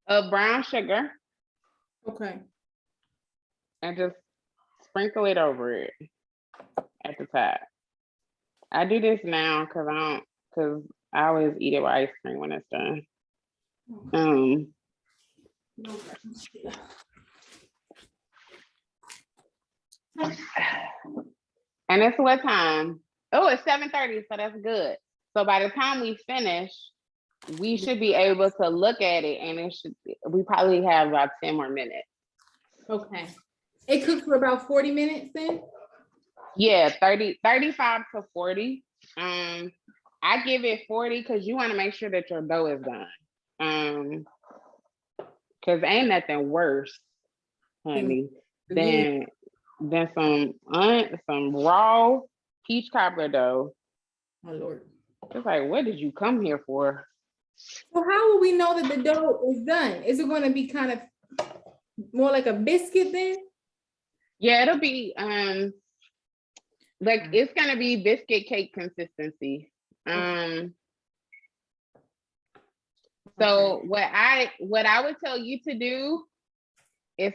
of brown sugar. Okay. And just sprinkle it over it at the top. I do this now because I always eat it with ice cream when it's done. And it's what time? Oh, it's 7:30, so that's good. So by the time we finish, we should be able to look at it, and we probably have about 10 more minutes. Okay. It cooks for about 40 minutes then? Yeah, 35 to 40. I give it 40 because you want to make sure that your dough is done. Because ain't nothing worse, honey, than some raw peach cobbler dough. My Lord. It's like, what did you come here for? So how will we know that the dough is done? Is it going to be kind of more like a biscuit then? Yeah, it'll be like it's gonna be biscuit cake consistency. So what I would tell you to do is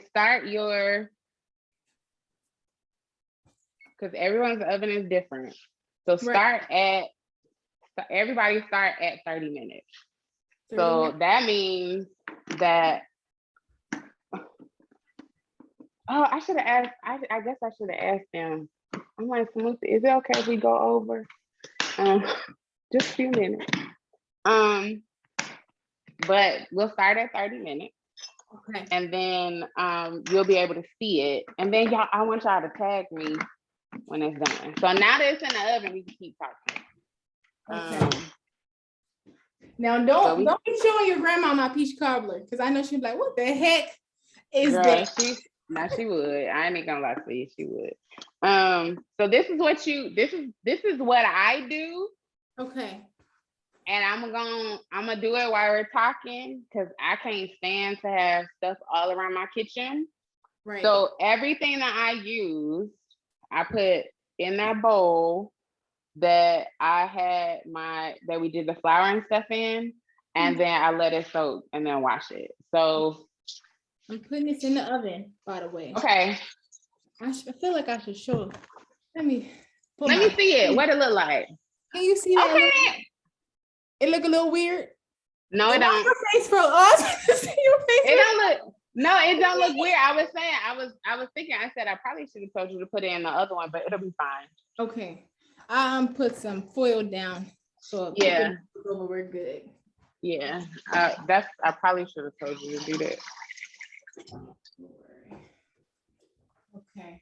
because everyone's oven is different. So everybody start at 30 minutes. 30 so minutes. That means that, I should have asked, I guess I should have asked them. I'm like, Smoothie, is it okay if we go over? Just a few minutes. But we'll start at 30 minutes. Okay. And then you'll be able to see it. And then I want y'all to tag me when it's done. So now that it's in the oven, we can keep talking. Okay. Now don't be showing your grandma my peach cobbler, because I know she'd be like, what the heck is this? She would. I ain't gonna lie to you, she would. So this is what I do. Okay. And I'm gonna do it while we're talking, because I can't stand to have stuff all around my kitchen. Right. So everything that I use, I put in that bowl that that we did the flour and stuff in, and then I let it soak and then wash it. So I'm putting this in the oven, by the way. Okay. I feel like I should show. Let me see it. What it look like? Can you see that? Okay. It look a little weird. No, it don't. Your face for us. It don't look. No, it don't look weird. I was saying. I was thinking. I said I probably should have told you to put it in the other one, but it'll be fine. Okay. Put some foil down. So yeah, we're good. Yeah. I probably should have told you to do that. Okay.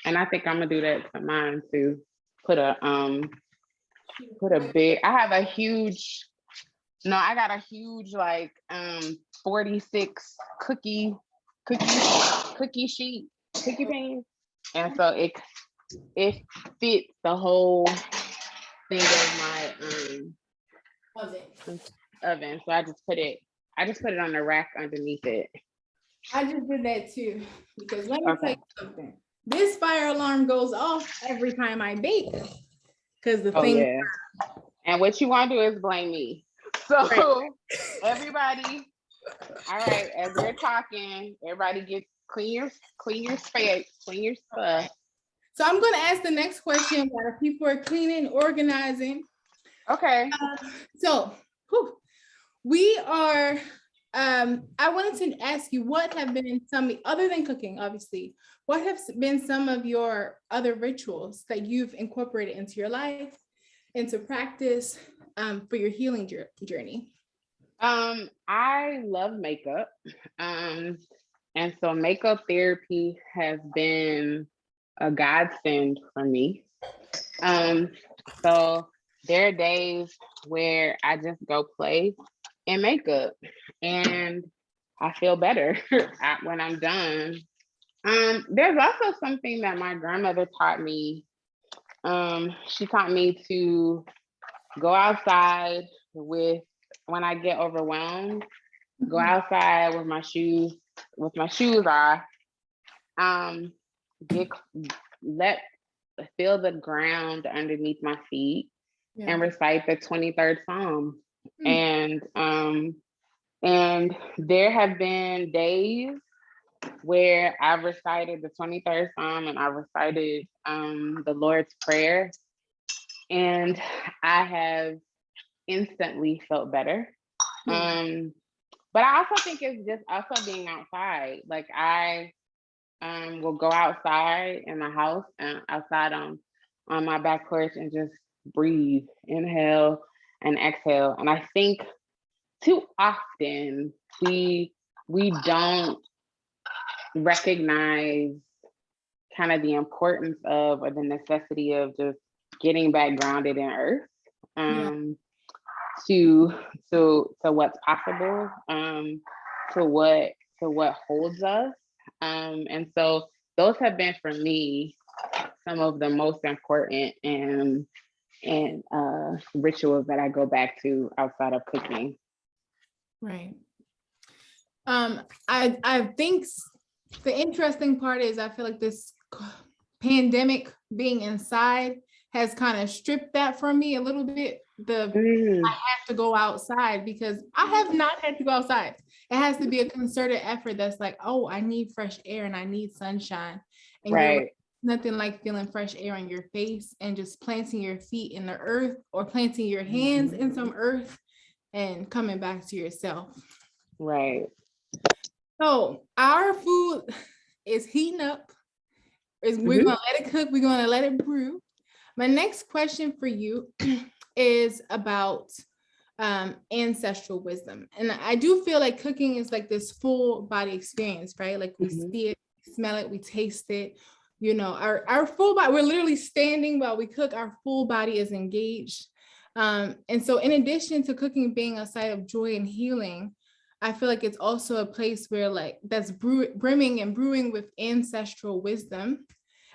And I think I'm gonna do that to mine too. I got a huge like 46 cookie sheet, cookie pan. And so it fits the whole thing of my oven. So I just put it on the rack underneath it. I just did that too, because let me tell you something. This fire alarm goes off every time I bake, because the thing. Yeah. And what you want to do is blame me. So everybody, all right, as we're talking, everybody get clean your space, clean your stuff. So I'm going to ask the next question while people are cleaning, organizing. Okay. So we are. I wanted to ask you, what have been some, other than cooking, obviously, what have been some of your other rituals that you've incorporated into your life, into practice, for your healing journey? I love makeup. And so makeup therapy has been a godsend for me. So there are days where I just go play in makeup and I feel better when I'm done. There's also something that my grandmother taught me. She taught me to go outside when I get overwhelmed, go outside with my shoes off, feel the ground underneath my feet, and recite the 23rd Psalm. And there have been days where I've recited the 23rd Psalm and I recited the Lord's Prayer, and I have instantly felt better. But I also think it's just also being outside. Like I will go outside in the house and outside on my back porch and just breathe, inhale and exhale. And I think too often we don't recognize kind of the importance of, or the necessity of, just getting back grounded in earth, to what's possible, to what holds us. And so those have been for me some of the most important and rituals that I go back to outside of cooking. Right. I think the interesting part is I feel like this pandemic being inside has kind of stripped that from me a little bit. I have to go outside, because I have not had to go outside. It has to be a concerted effort that's like, oh, I need fresh air and I need sunshine. And right. Nothing like feeling fresh air on your face and just planting your feet in the earth, or planting your hands in some earth and coming back to yourself. Right. So our food is heating up. We're going to let it cook. We're going to let it brew. My next question for you is about ancestral wisdom. And I do feel like cooking is like this full body experience, right? Like we see it, smell it, we taste it. You know, our full body, we're literally standing while we cook. Our full body is engaged. And so in addition to cooking being a site of joy and healing, I feel like it's also a place where like that's brimming and brewing with ancestral wisdom.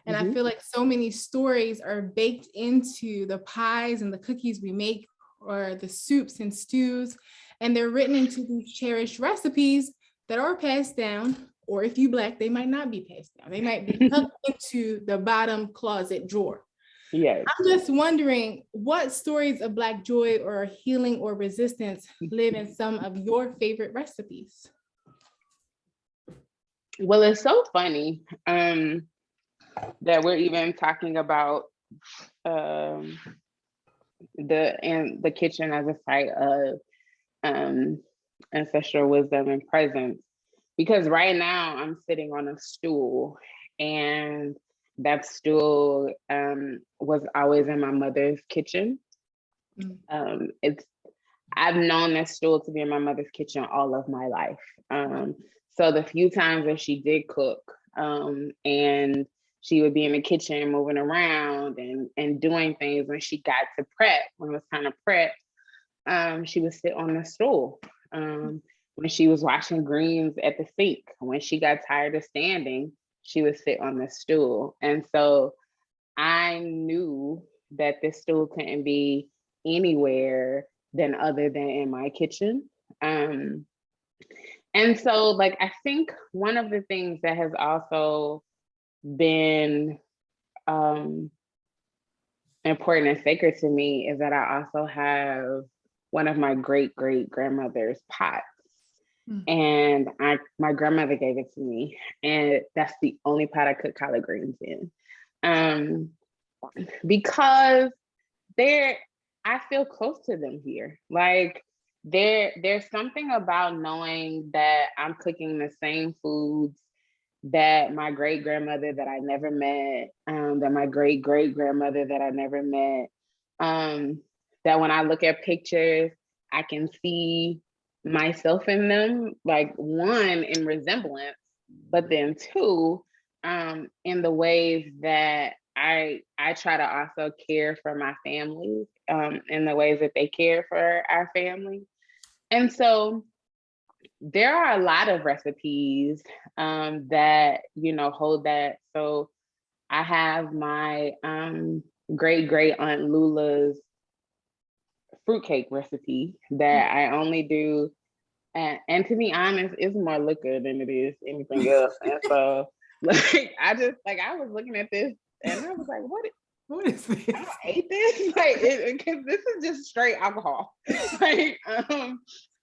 And I feel like so many stories are baked into the pies and the cookies we make, or the soups and stews. And they're written into these cherished recipes that are passed down, or if you Black, they might not be passed down. They might be tucked into the bottom closet drawer. Yes. I'm just wondering what stories of Black joy or healing or resistance live in some of your favorite recipes? Well, it's so funny that we're even talking about the kitchen as a site of ancestral wisdom and presence, because right now I'm sitting on a stool, and that stool was always in my mother's kitchen. I've known this stool to be in my mother's kitchen all of my life. So the few times that she did cook, and she would be in the kitchen moving around and doing things, when she got to prep, when it was time to prep, she would sit on the stool. When she was washing greens at the sink, when she got tired of standing, she would sit on the stool. And so I knew that this stool couldn't be anywhere than other than in my kitchen. And so like, I think one of the things that has also been important and sacred to me is that I also have one of my great grandmother's pots. And my grandmother gave it to me, and that's the only pot I cook collard greens in. Because I feel close to them here. Like there's something about knowing that I'm cooking the same foods that my great grandmother that I never met, that my great grandmother that I never met, that when I look at pictures, I can see myself in them, like one, in resemblance, but then two, in the ways that I try to also care for my family, in the ways that they care for our family. And so there are a lot of recipes that, hold that. So I have my great Aunt Lula's fruitcake recipe that I only do. And to be honest, it's more liquor than it is anything else. And so like, I was looking at this and I was like, what is this? I hate this. Like, because this is just straight alcohol. Like,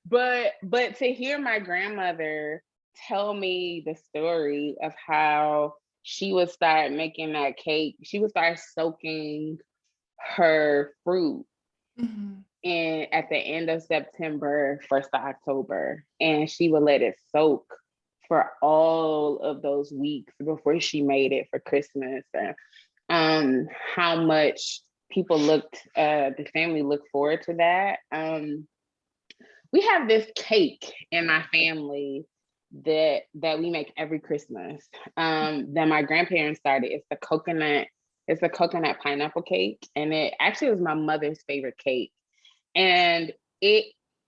but to hear my grandmother tell me the story of how she would start making that cake, she would start soaking her fruit in at the end of September, 1st of October, and she would let it soak for all of those weeks before she made it for Christmas. And how much people the family looked forward to that. We have this cake in my family that we make every Christmas, that my grandparents started. It's a coconut pineapple cake, and it actually was my mother's favorite cake. And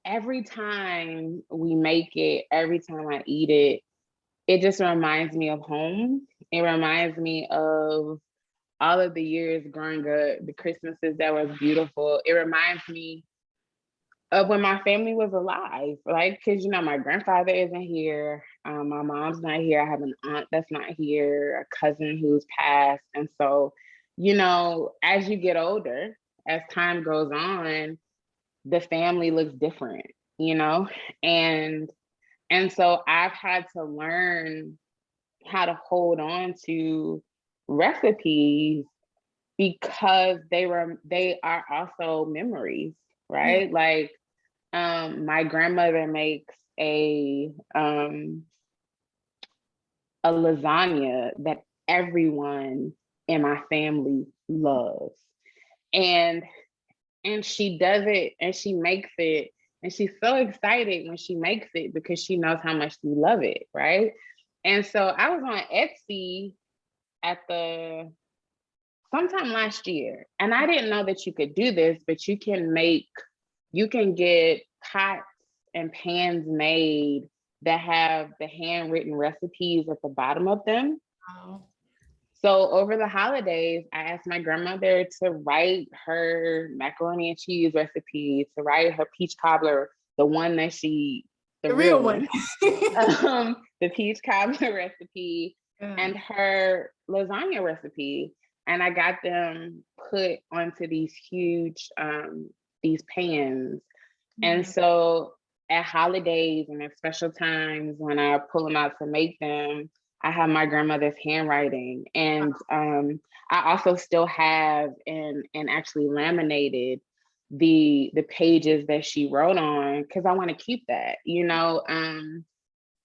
every time we make it, every time I eat it, it just reminds me of home. It reminds me of all of the years growing up, the Christmases that was beautiful. It reminds me of when my family was alive, like, because, my grandfather isn't here. My mom's not here. I have an aunt that's not here, a cousin who's passed. And so, as you get older, as time goes on, the family looks different, and so I've had to learn how to hold on to recipes because they are also memories, right? Like, my grandmother makes a lasagna that everyone in my family loves, and she does it, and she makes it, and she's so excited when she makes it because she knows how much we love it, right? And so I was on Etsy sometime last year, and I didn't know that you could do this, but you can get pots and pans made that have the handwritten recipes at the bottom of them. Wow. So over the holidays, I asked my grandmother to write her macaroni and cheese recipe, to write her peach cobbler, the real one, the peach cobbler recipe, and her lasagna recipe. And I got them put onto these huge, these pans. And so at holidays and at special times when I pull them out to make them, I have my grandmother's handwriting. And I also still have and actually laminated the pages that she wrote on, because I want to keep that.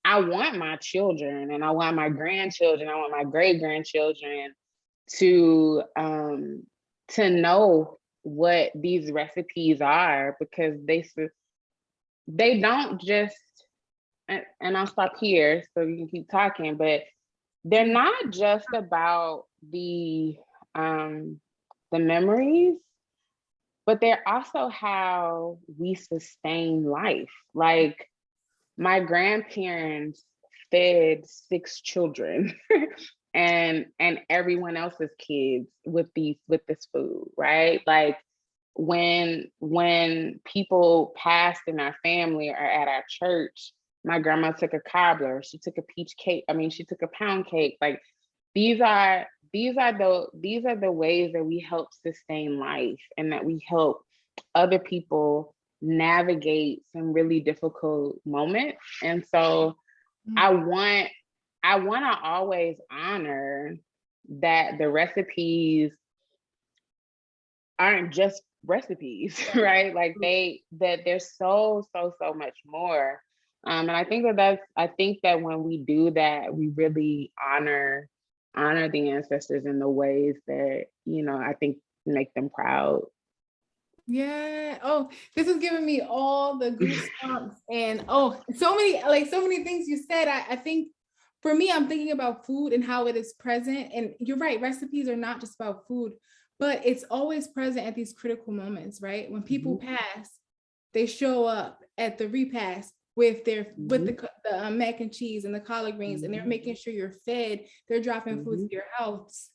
I want my children, and I want my grandchildren, I want my great grandchildren to know what these recipes are, because they don't just, and I'll stop here so you can keep talking, but they're not just about the memories, but they're also how we sustain life. Like, my grandparents fed 6 children and everyone else's kids with this food, right? Like when people passed in our family or at our church, my grandma took a cobbler, she took a peach cake, she took a pound cake. Like these are the ways that we help sustain life, and that we help other people navigate some really difficult moments. And so I want to always honor that the recipes aren't just recipes, right? Like there's so much more. And I think that when we do that, we really honor the ancestors in the ways that, I think make them proud. Yeah. Oh, this is giving me all the goosebumps and so many things you said. I think for me, I'm thinking about food and how it is present. And you're right, recipes are not just about food, but it's always present at these critical moments, right? When people pass, they show up at the repast with the mac and cheese and the collard greens, and they're making sure you're fed. They're dropping food to your house.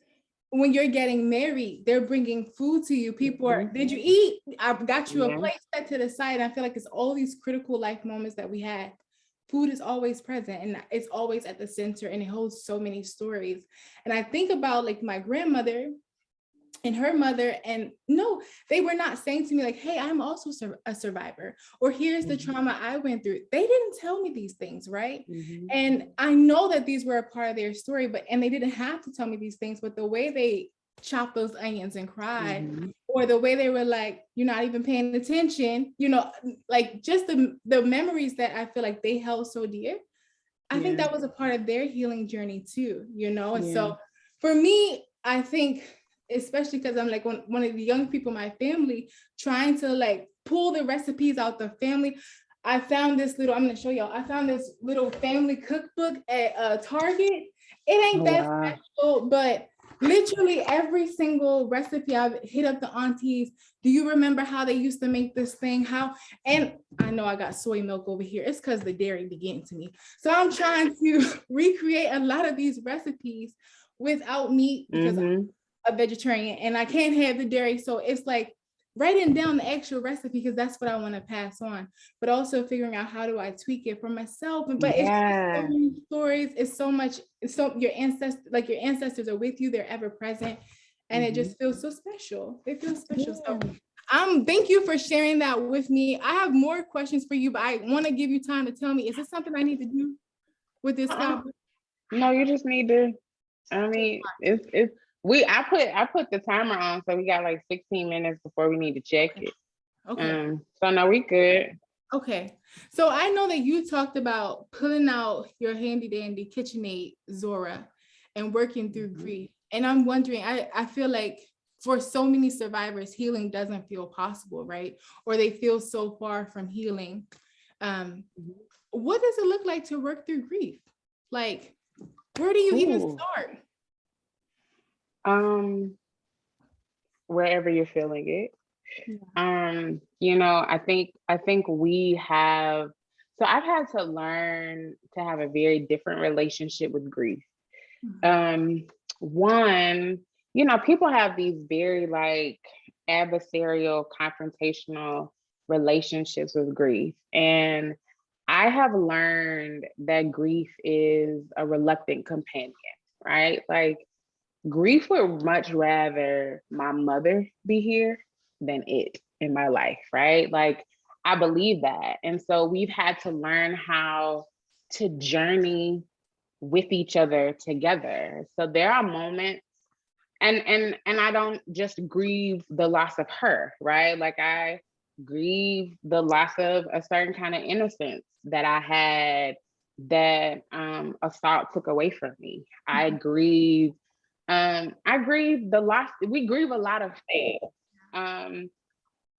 When you're getting married, they're bringing food to you. People are, did you eat? I've got you a plate set to the side. I feel like it's all these critical life moments that we had. Food is always present and it's always at the center, and it holds so many stories. And I think about like my grandmother and her mother, and no, they were not saying to me like, hey, I'm also a survivor, or here's the trauma I went through. They didn't tell me these things, right? And I know that these were a part of their story, and they didn't have to tell me these things, but the way they chopped those onions and cried, or the way they were like, you're not even paying attention, like just the memories that I feel like they held so dear. I think that was a part of their healing journey too, And so for me, I think, especially because I'm like one of the young people in my family, trying to like pull the recipes out the family. I found this I'm going to show y'all. I found this little family cookbook at Target. It ain't that special, but literally every single recipe, I've hit up the aunties. Do you remember how they used to make this thing? And I know I got soy milk over here. It's because the dairy be getting to me. So I'm trying to recreate a lot of these recipes without meat, because I'm a vegetarian and I can't have the dairy. So it's like writing down the actual recipe, because that's what I want to pass on, but also figuring out how do I tweak it for myself. But it's so many stories. It's so much. So your ancestors are with you. They're ever present. And it just feels so special. It feels special. So thank you for sharing that with me. I have more questions for you, but I want to give you time to tell me, is this something I need to do with this cobbler? No, you just need to, I put the timer on, so we got like 16 minutes before we need to check it. Okay. So no, we good. Okay. So I know that you talked about pulling out your handy dandy KitchenAid Zora and working through grief. And I'm wondering, I feel like for so many survivors, healing doesn't feel possible, right? Or they feel so far from healing. What does it look like to work through grief? Like, where do you even start? Wherever you're feeling it. I think we have, so I've had to learn to have a very different relationship with grief. One, people have these very like adversarial, confrontational relationships with grief. And I have learned that grief is a reluctant companion, right? Like, grief would much rather my mother be here than it in my life, right? Like, I believe that. And so we've had to learn how to journey with each other together. So there are moments, and I don't just grieve the loss of her, right? Like, I grieve the loss of a certain kind of innocence that I had that assault took away from me. I grieve the loss. We grieve a lot of things.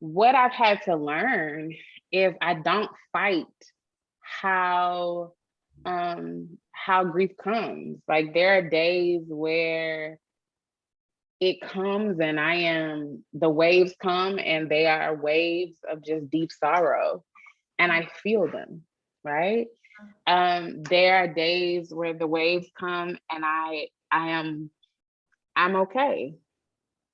What I've had to learn is I don't fight how grief comes. Like, there are days where it comes and the waves come and they are waves of just deep sorrow, and I feel them, right? There are days where the waves come and I I'm okay.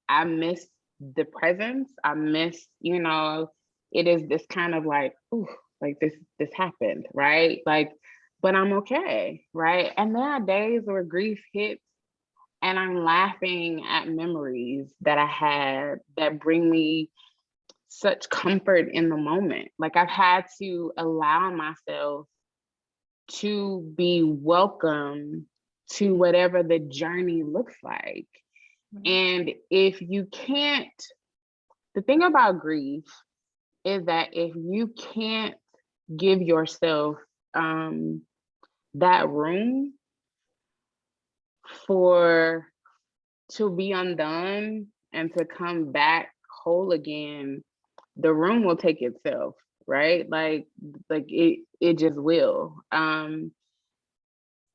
I miss the presence. I miss, it is this kind of like, ooh, like this happened, right? Like, but I'm okay, right? And there are days where grief hits and I'm laughing at memories that I had that bring me such comfort in the moment. Like I've had to allow myself to be welcome to whatever the journey looks like. And if you can't, the thing about grief is that if you can't give yourself that room to be undone and to come back whole again, the room will take itself, right? Like it just will.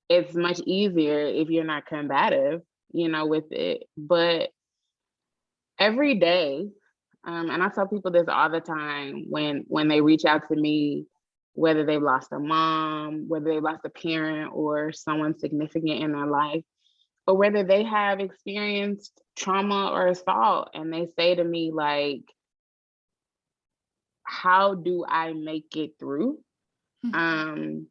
It's much easier if you're not combative, with it. But every day, and I tell people this all the time when they reach out to me, whether they've lost a mom, whether they lost a parent or someone significant in their life, or whether they have experienced trauma or assault, and they say to me like, how do I make it through? I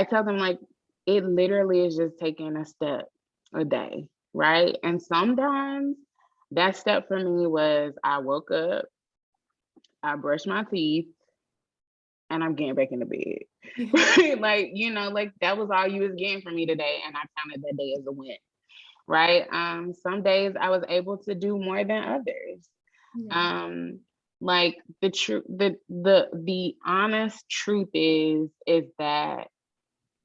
tell them like, it literally is just taking a step a day, right? And sometimes that step for me was I woke up, I brushed my teeth, and I'm getting back in the bed. Right? Like, like that was all you was getting from me today. And I counted that day as a win. Right. Some days I was able to do more than others. Like the honest truth is that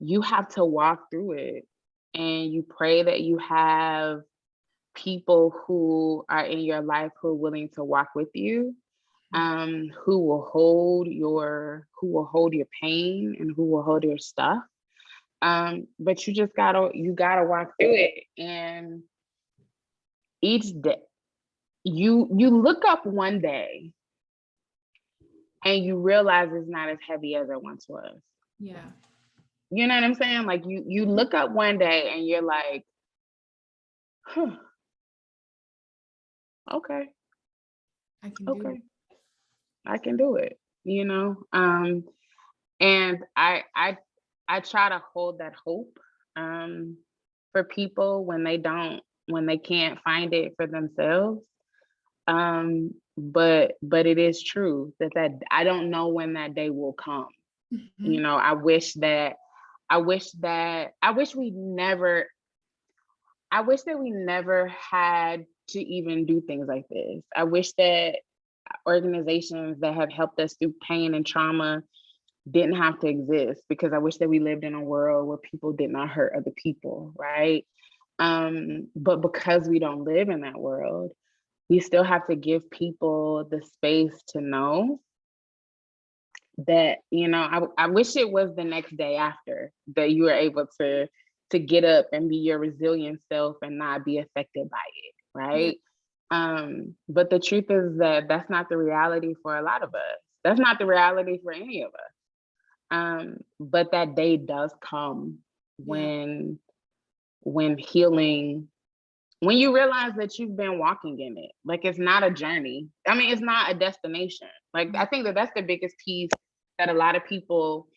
you have to walk through it, and you pray that you have people who are in your life who are willing to walk with you, who will hold your pain and who will hold your stuff. But you gotta walk through it. And each day you look up one day and you realize it's not as heavy as it once was. Yeah. You know what I'm saying? Like you look up one day and you're like, huh, okay. I can do it. I can do it, and I try to hold that hope for people when they can't find it for themselves. But it is true that I don't know when that day will come. I wish that we never had to even do things like this. I wish that organizations that have helped us through pain and trauma didn't have to exist, because I wish that we lived in a world where people did not hurt other people, right? But because we don't live in that world, we still have to give people the space to know that, I wish it was the next day after that you were able to get up and be your resilient self and not be affected by it, right? But the truth is that that's not the reality for a lot of us. That's not the reality for any of us. But that day does come when healing, when you realize that you've been walking in it. Like, it's not a journey. I mean, it's not a destination. Like, I think that that's the biggest piece that a lot of people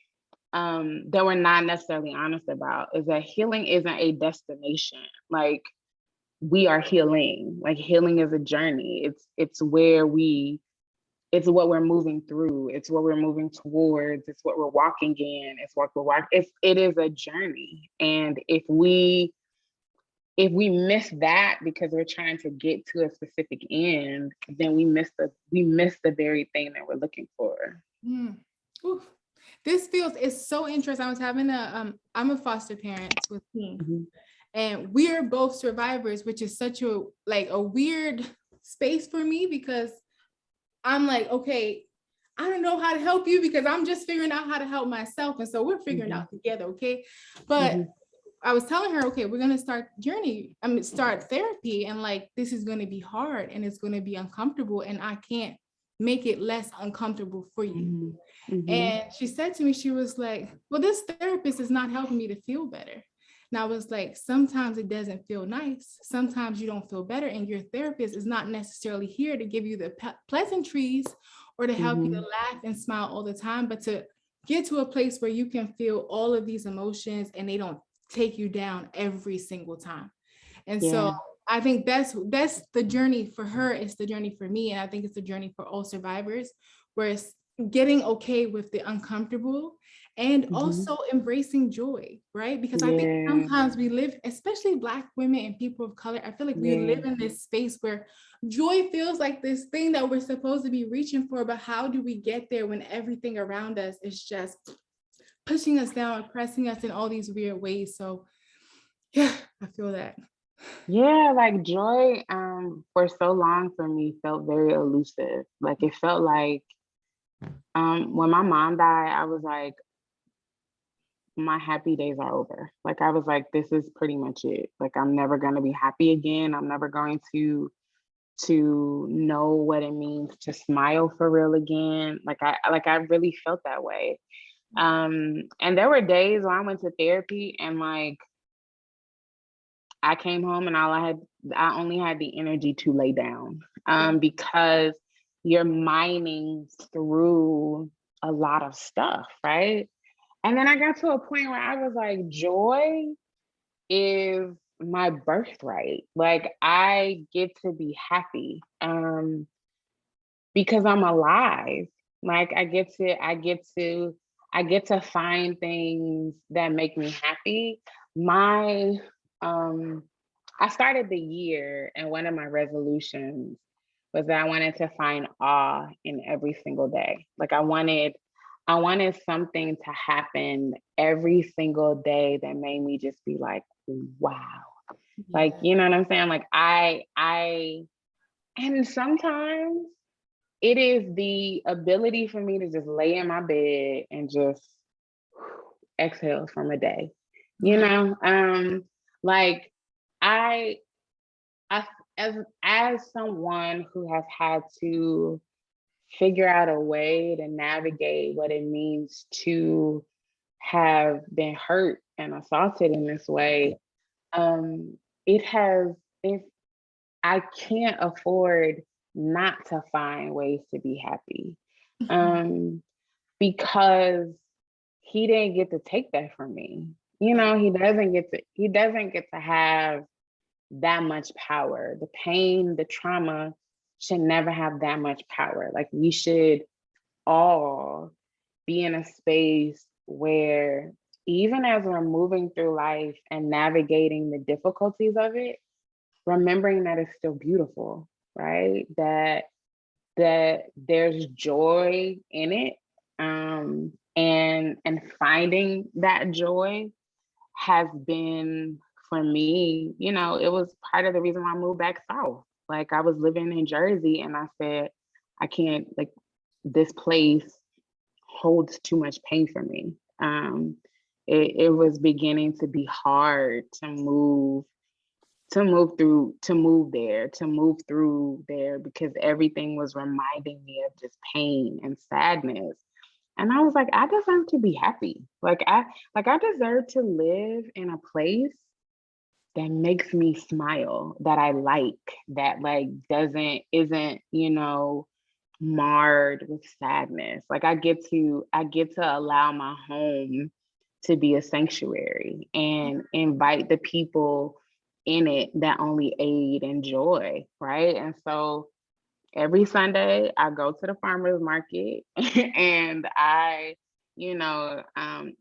that we're not necessarily honest about, is that healing isn't a destination. Like, we are healing. Like, healing is a journey. It's what we're moving through. It's what we're moving towards. It's what we're walking in. It is a journey. And if we miss that because we're trying to get to a specific end, then we miss the very thing that we're looking for. This is so interesting. I was having I'm a foster parent with teens, and we're both survivors, which is such a weird space for me, because I'm like, okay, I don't know how to help you because I'm just figuring out how to help myself. And so we're figuring out together. Okay. But I was telling her, okay, we're going to start therapy, and like, this is going to be hard and it's going to be uncomfortable, and I can't make it less uncomfortable for you. And she said to me, she was like, well, this therapist is not helping me to feel better. And I was like, sometimes it doesn't feel nice. Sometimes you don't feel better. And your therapist is not necessarily here to give you the pleasantries or to help you to laugh and smile all the time, but to get to a place where you can feel all of these emotions and they don't take you down every single time. And so I think that's the journey for her. It's the journey for me. And I think it's the journey for all survivors, where it's getting okay with the uncomfortable and also embracing joy, right? Because I think sometimes we live, especially Black women and people of color, I feel like we live in this space where joy feels like this thing that we're supposed to be reaching for, but how do we get there when everything around us is just pushing us down, pressing us in all these weird ways? So yeah, I feel that. Yeah, like joy for so long for me felt very elusive. Like it felt like when my mom died, I was like, my happy days are over. Like I was like, this is pretty much it. Like I'm never going to be happy again. I'm never going to know what it means to smile for real again. Like I really felt that way. And there were days when I went to therapy and like I came home and I only had the energy to lay down because you're mining through a lot of stuff, right? And then I got to a point where I was like, joy is my birthright. Like I get to be happy because I'm alive. Like I get to find things that make me happy. I started the year and one of my resolutions was that I wanted to find awe in every single day. Like I wanted something to happen every single day that made me just be like, wow. Like, you know what I'm saying? Like and sometimes it is the ability for me to just lay in my bed and just exhale from a day, you know? Like I as someone who has had to figure out a way to navigate what it means to have been hurt and assaulted in this way, I can't afford not to find ways to be happy, because he didn't get to take that from me. You know, he doesn't get to have that much power. The pain, the trauma should never have that much power. Like we should all be in a space where even as we're moving through life and navigating the difficulties of it, remembering that it's still beautiful, right? That there's joy in it. And finding that joy has been, for me, you know, it was part of the reason why I moved back south. Like I was living in Jersey and I said, I can't, like this place holds too much pain for me. It was beginning to be hard to move through there because everything was reminding me of just pain and sadness. And I was like, I deserve to be happy. Like I deserve to live in a place that makes me smile, that I like, that like isn't, you know, marred with sadness. Like I get to allow my home to be a sanctuary and invite the people in it that only aid and joy, right? And so every Sunday I go to the farmer's market and I, you know,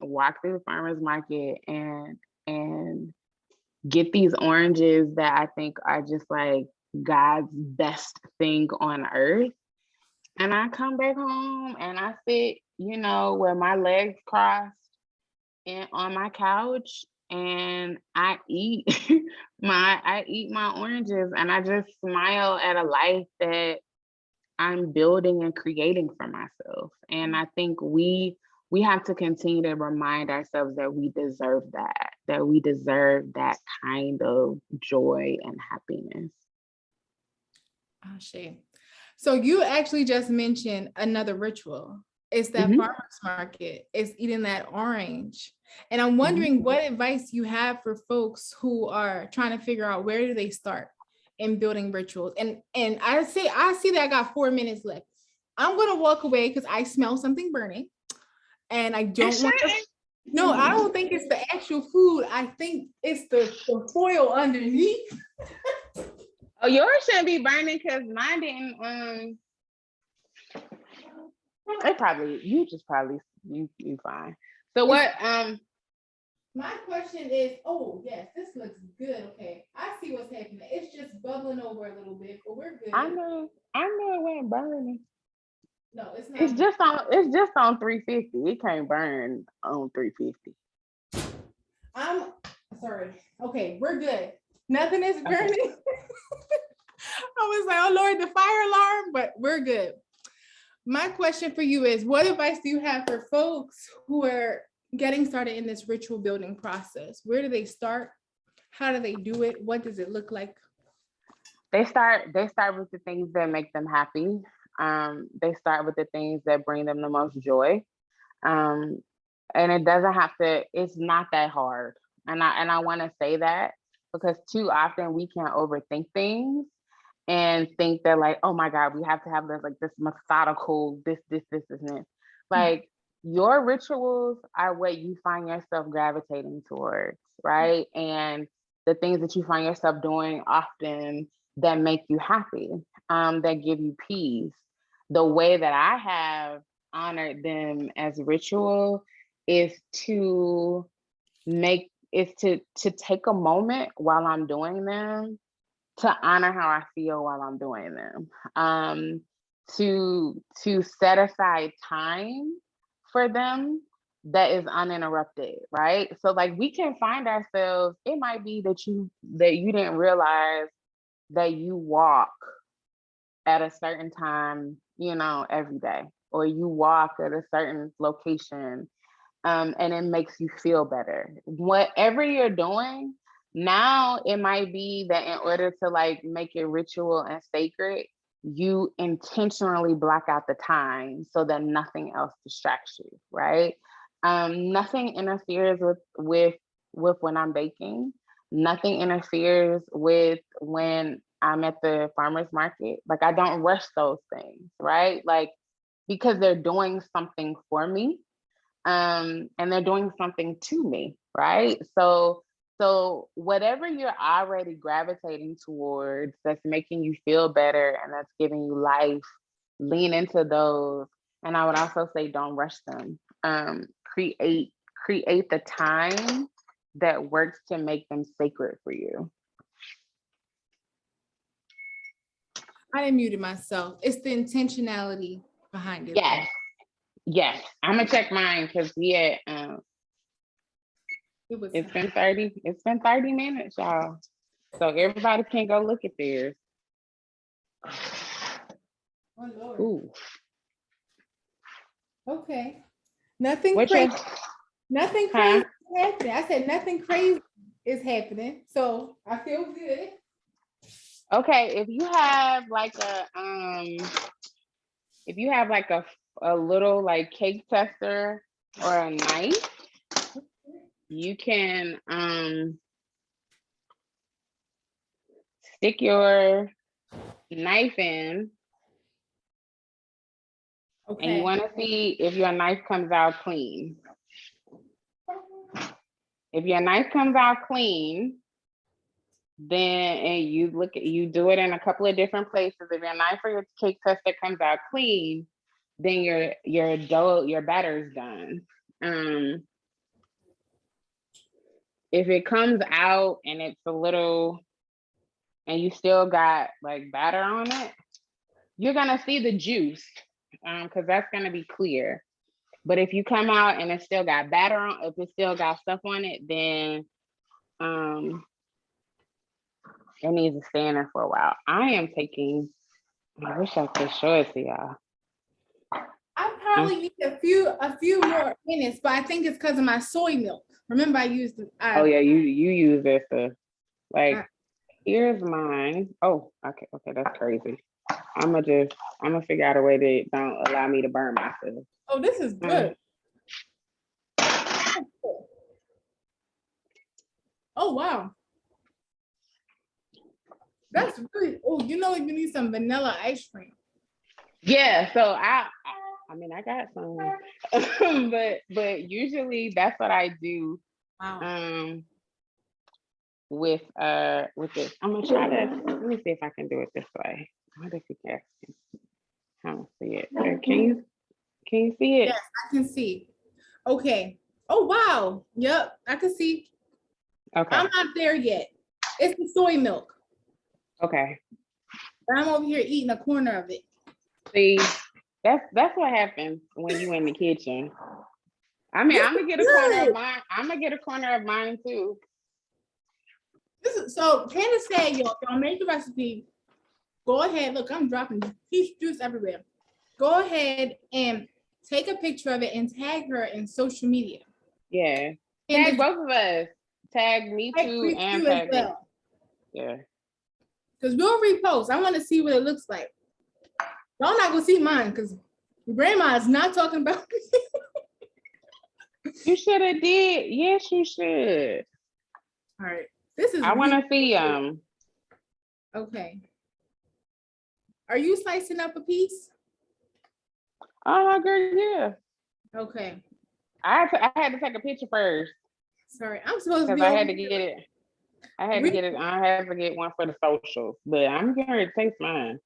walk through the farmer's market and get these oranges that I think are just like God's best thing on earth. And I come back home and I sit, you know, with my legs crossed and on my couch and I eat my oranges and I just smile at a life that I'm building and creating for myself. And I think we have to continue to remind ourselves that we deserve that we deserve that kind of joy and happiness. Oh, shit. So you actually just mentioned another ritual. It's that farmer's market. It's eating that orange. And I'm wondering what advice you have for folks who are trying to figure out where do they start in building rituals. And I see that I got 4 minutes left. I'm gonna walk away because I smell something burning, and I don't want to. No, I don't think it's the actual food. I think it's the foil underneath. Oh, yours shouldn't be burning because mine didn't. You fine. So what? My question is, oh yes, this looks good. Okay, I see what's happening. It's just bubbling over a little bit, but we're good. I know it wasn't burning. No, it's not. It's just on 350. It can't burn on 350. I'm sorry. Okay, we're good. Nothing is burning. Okay. I was like, oh Lord, the fire alarm, but we're good. My question for you is, what advice do you have for folks who are getting started in this ritual building process? Where do they start? How do they do it? What does it look like? They start with the things that make them happy. They start with the things that bring them the most joy. And it doesn't have to, it's not that hard. And I want to say that because too often we can overthink things and think that like, oh my God, we have to have this methodical, this. Like your rituals are what you find yourself gravitating towards, right? And the things that you find yourself doing often that make you happy, that give you peace. The way that I have honored them as ritual is to take a moment while I'm doing them to honor how I feel while I'm doing them, to set aside time for them that is uninterrupted, right? So like we can find ourselves, it might be that you didn't realize that you walk at a certain time, every day, or you walk at a certain location, and it makes you feel better. Whatever you're doing, now it might be that in order to like make it ritual and sacred, you intentionally block out the time so that nothing else distracts you, right? Nothing interferes with when I'm baking. Nothing interferes with when I'm at the farmer's market. Like I don't rush those things, right? Like because they're doing something for me, and they're doing something to me, right? So whatever you're already gravitating towards that's making you feel better and that's giving you life, lean into those. And I would also say don't rush them. Create the time that works to make them sacred for you. I unmuted myself. It's the intentionality behind it. Yes. I'm gonna check mine because it's been 30 minutes, y'all. So everybody can go look at theirs. Oh Lord. Ooh. Okay. Nothing crazy. Nothing crazy is happening. I said nothing crazy is happening. So I feel good. Okay, if you have like a little like cake tester or a knife, you can stick your knife in. Okay. And you want to see if your knife comes out clean. If your knife comes out clean, then you do it in a couple of different places. If your knife or your cake tester comes out clean, then your batter's done. If it comes out and it's a little, and you still got like batter on it, you're gonna see the juice, because that's gonna be clear. But if you come out and it's still got batter on, if it still got stuff on it, then it needs to stay in there for a while. I wish I could show it to y'all. I probably need a few more minutes, but I think it's because of my soy milk. Remember, I used it. Oh yeah, you use this to like. Here's mine. Oh, okay, that's crazy. I'm gonna figure out a way that don't allow me to burn myself. Oh, this is good. Oh, wow. That's really, oh, you know, you need some vanilla ice cream. Yeah, so I mean I got some, but usually that's what I do. Wow. With this. I'm gonna try to let me see if I can do it this way. What if you can see it? Can you see it? Yes, I can see. Okay. Oh, wow. Yep, I can see. Okay. I'm not there yet. It's the soy milk. Okay. I'm over here eating a corner of it. See, that's what happens when you in the kitchen. I mean, I'm gonna get a corner of mine. I'm gonna get a corner of mine too. So Candice said, y'all make the recipe. Go ahead. Look, I'm dropping peach juice everywhere. Go ahead and take a picture of it and tag her in social media. Yeah. And Tag both of us. Tag me too and tag me. Yeah. Because we'll repost. I want to see what it looks like. Y'all not gonna see mine because grandma is not talking about me. You should have did. Yes, you should. All right. This is I want to see Okay. Are you slicing up a piece? Oh, girl, yeah. Okay. I had to take a picture first. Sorry, I'm supposed to be. I had to get it. I had to get one for the socials, but I'm going to taste mine.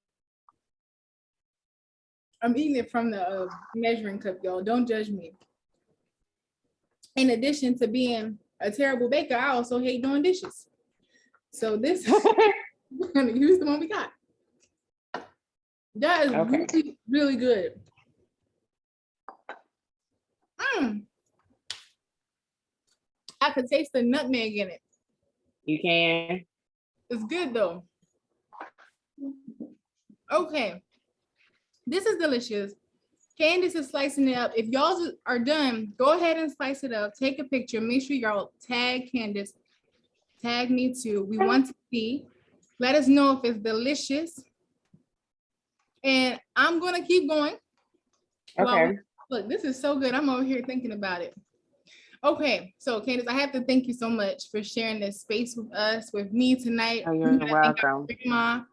I'm eating it from the measuring cup, y'all. Don't judge me. In addition to being a terrible baker, I also hate doing dishes. So this, we're gonna use the one we got. That is really, really good. I could taste the nutmeg in it. You can. It's good though. Okay. This is delicious. Candice is slicing it up. If y'all are done, go ahead and slice it up. Take a picture. Make sure y'all tag Candice. Tag me too. We want to see. Let us know if it's delicious. And I'm going to keep going. Okay. Look, this is so good. I'm over here thinking about it. Okay, so Candice, I have to thank you so much for sharing this space with us, with me tonight. Oh, you're welcome. Grandma.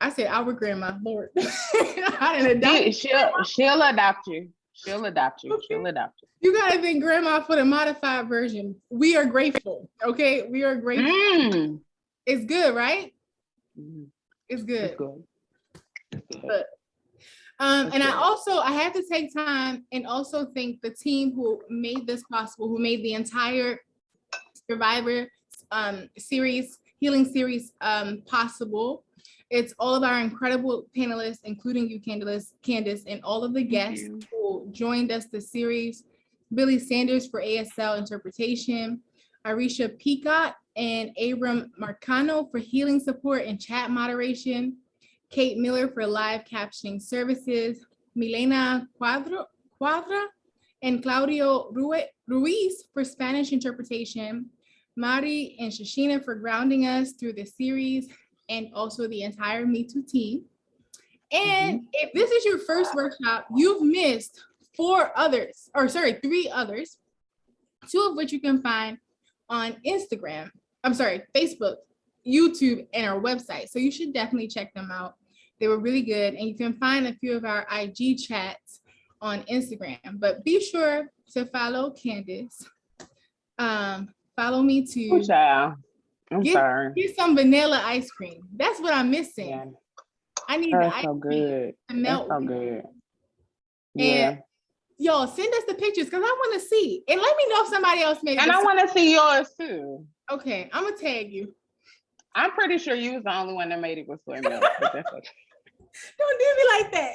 I said our grandma, Lord. I didn't adopt she'll adopt you. She'll adopt you. Okay. She'll adopt you. You gotta thank grandma for the modified version. We are grateful. Okay, we are grateful. It's good, right? It's good. It's good. But, and I have to take time and also thank the team who made this possible, who made the entire Survivor series, healing series possible. It's all of our incredible panelists, including you, Candice, and all of the guests who joined us this series. Billy Sanders for ASL interpretation, Arisha Peacock and Abram Marcano for healing support and chat moderation, Kate Miller for live captioning services, Milena Cuadra and Claudio Ruiz for Spanish interpretation, Mari and Shashina for grounding us through the series, and also the entire Me Too team. And if this is your first workshop, you've missed 3 others, 2 of which you can find on Facebook, YouTube, and our website. So you should definitely check them out. They were really good. And you can find a few of our IG chats on Instagram, but be sure to follow Candice. Follow me too. Sorry. Get some vanilla ice cream. That's what I'm missing. Yeah. I need the ice cream to melt. That's so good. Yeah. And y'all send us the pictures because I want to see. And let me know if somebody else made it. And I want to see yours too. Okay, I'm gonna tag you. I'm pretty sure you was the only one that made it with soy milk. But that's okay. Don't do me like that.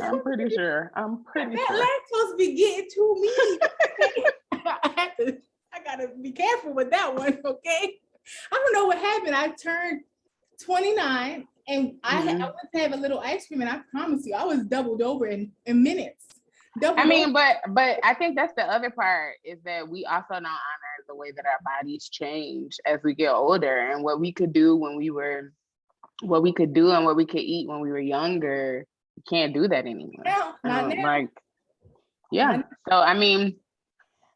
I'm pretty sure. That lactose be getting to me. I gotta be careful with that one, okay? I don't know what happened. I turned 29 and I went to have a little ice cream, and I promise you, I was doubled over in minutes. But I think that's the other part, is that we also don't honor the way that our bodies change as we get older, and what we could do and what we could eat when we were younger. You can't do that anymore. No, not now. So I mean,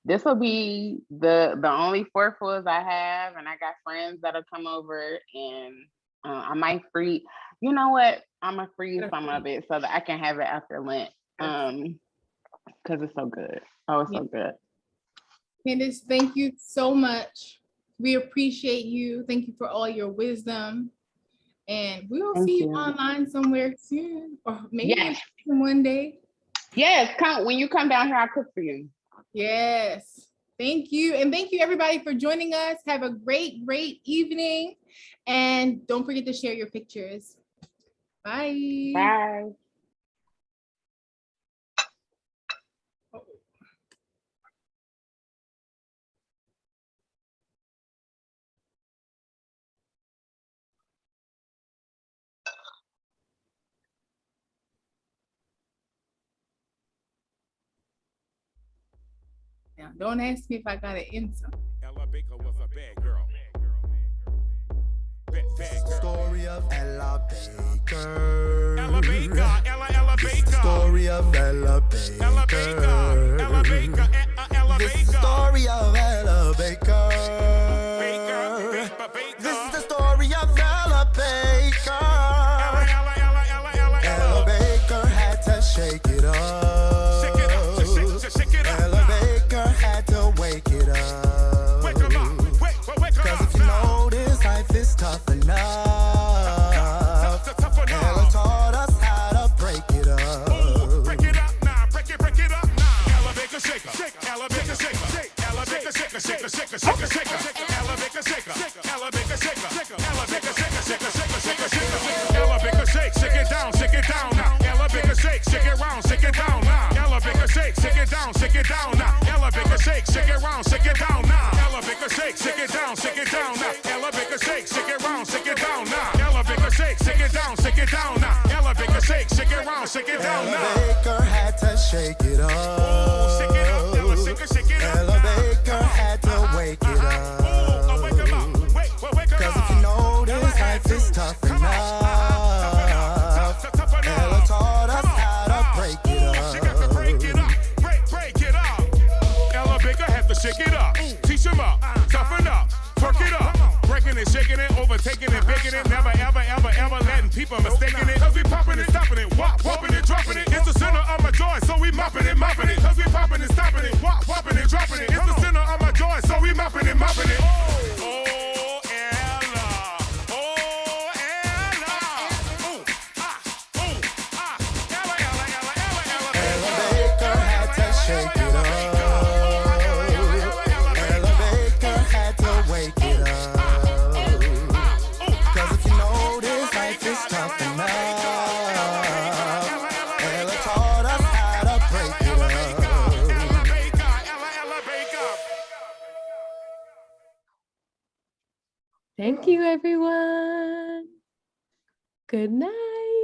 this will be the only 4 fulls I have, and I got friends that'll come over, and I might free. You know what? I'm gonna freeze some of it so that I can have it after Lent. Because it's so good. Oh, it's so good. Candice, thank you so much. We appreciate you. Thank you for all your wisdom. And we will see you online somewhere soon, or maybe one day. Yes, when you come down here, I'll cook for you. Yes. Thank you. And thank you everybody for joining us. Have a great, great evening. And don't forget to share your pictures. Bye. Bye. Now, don't ask me if I got an answer. Ella Baker was a bad girl. Story of Ella Baker. Ella Baker, Ella Baker. Story of Ella Baker. Ella Baker, Ella Baker, Ella This Baker. is the story of Ella Baker. This is the story of Ella Baker. Ella Baker had to shake it up. Ella Baker had to wake it up. Cause if you know this life is tough enough, Ella taught us how to break it up. Break it up now, break it up now. Ella Baker shaker, Ella Baker shaker, Ella Baker shaker, shaker, shaker, shaker, shaker. Ella Baker shaker, Ella Baker shaker, Ella Baker shaker, shaker, shaker, shaker, shaker. Ella Baker shake it down now. Ella Baker shake it round, shake it down now. Ella Baker shake it down now. Ella Baker shake it round, shake it down now. Ella Baker shake it down now. Ella Baker shake it round, shake it down now. Ella Baker shake it down now. Ella Baker shake it round, shake it down now. Ella Baker had to shake it up. Shake it up, Ella, shake it up. Ella Baker had to wake it up. Wake 'em up, wake 'em Cause up. if you know this life is tough enough, Ella taught us how to break it She got to break it up. up, break it up. Ella Baker had to shake it up, teach him up, toughen up, twerk it up, breaking it, shaking it, overtaking it, baking it, never, ever, ever, ever letting people mistaking it. Cause we popping it, stopping it, whopping it, dropping it. It's the center of my joy, so we mopping it. Cause we popping it, stopping it, whopping it, dropping it. It's the center of my joy, so we mopping it. Oh, Ella, oh, Ella, ooh, Ella, Ella Baker had to shake it up. Ella Baker had to wake it up. Cause if you know this life is tough enough, Ella taught us how to break it up. Thank you, everyone. Good night.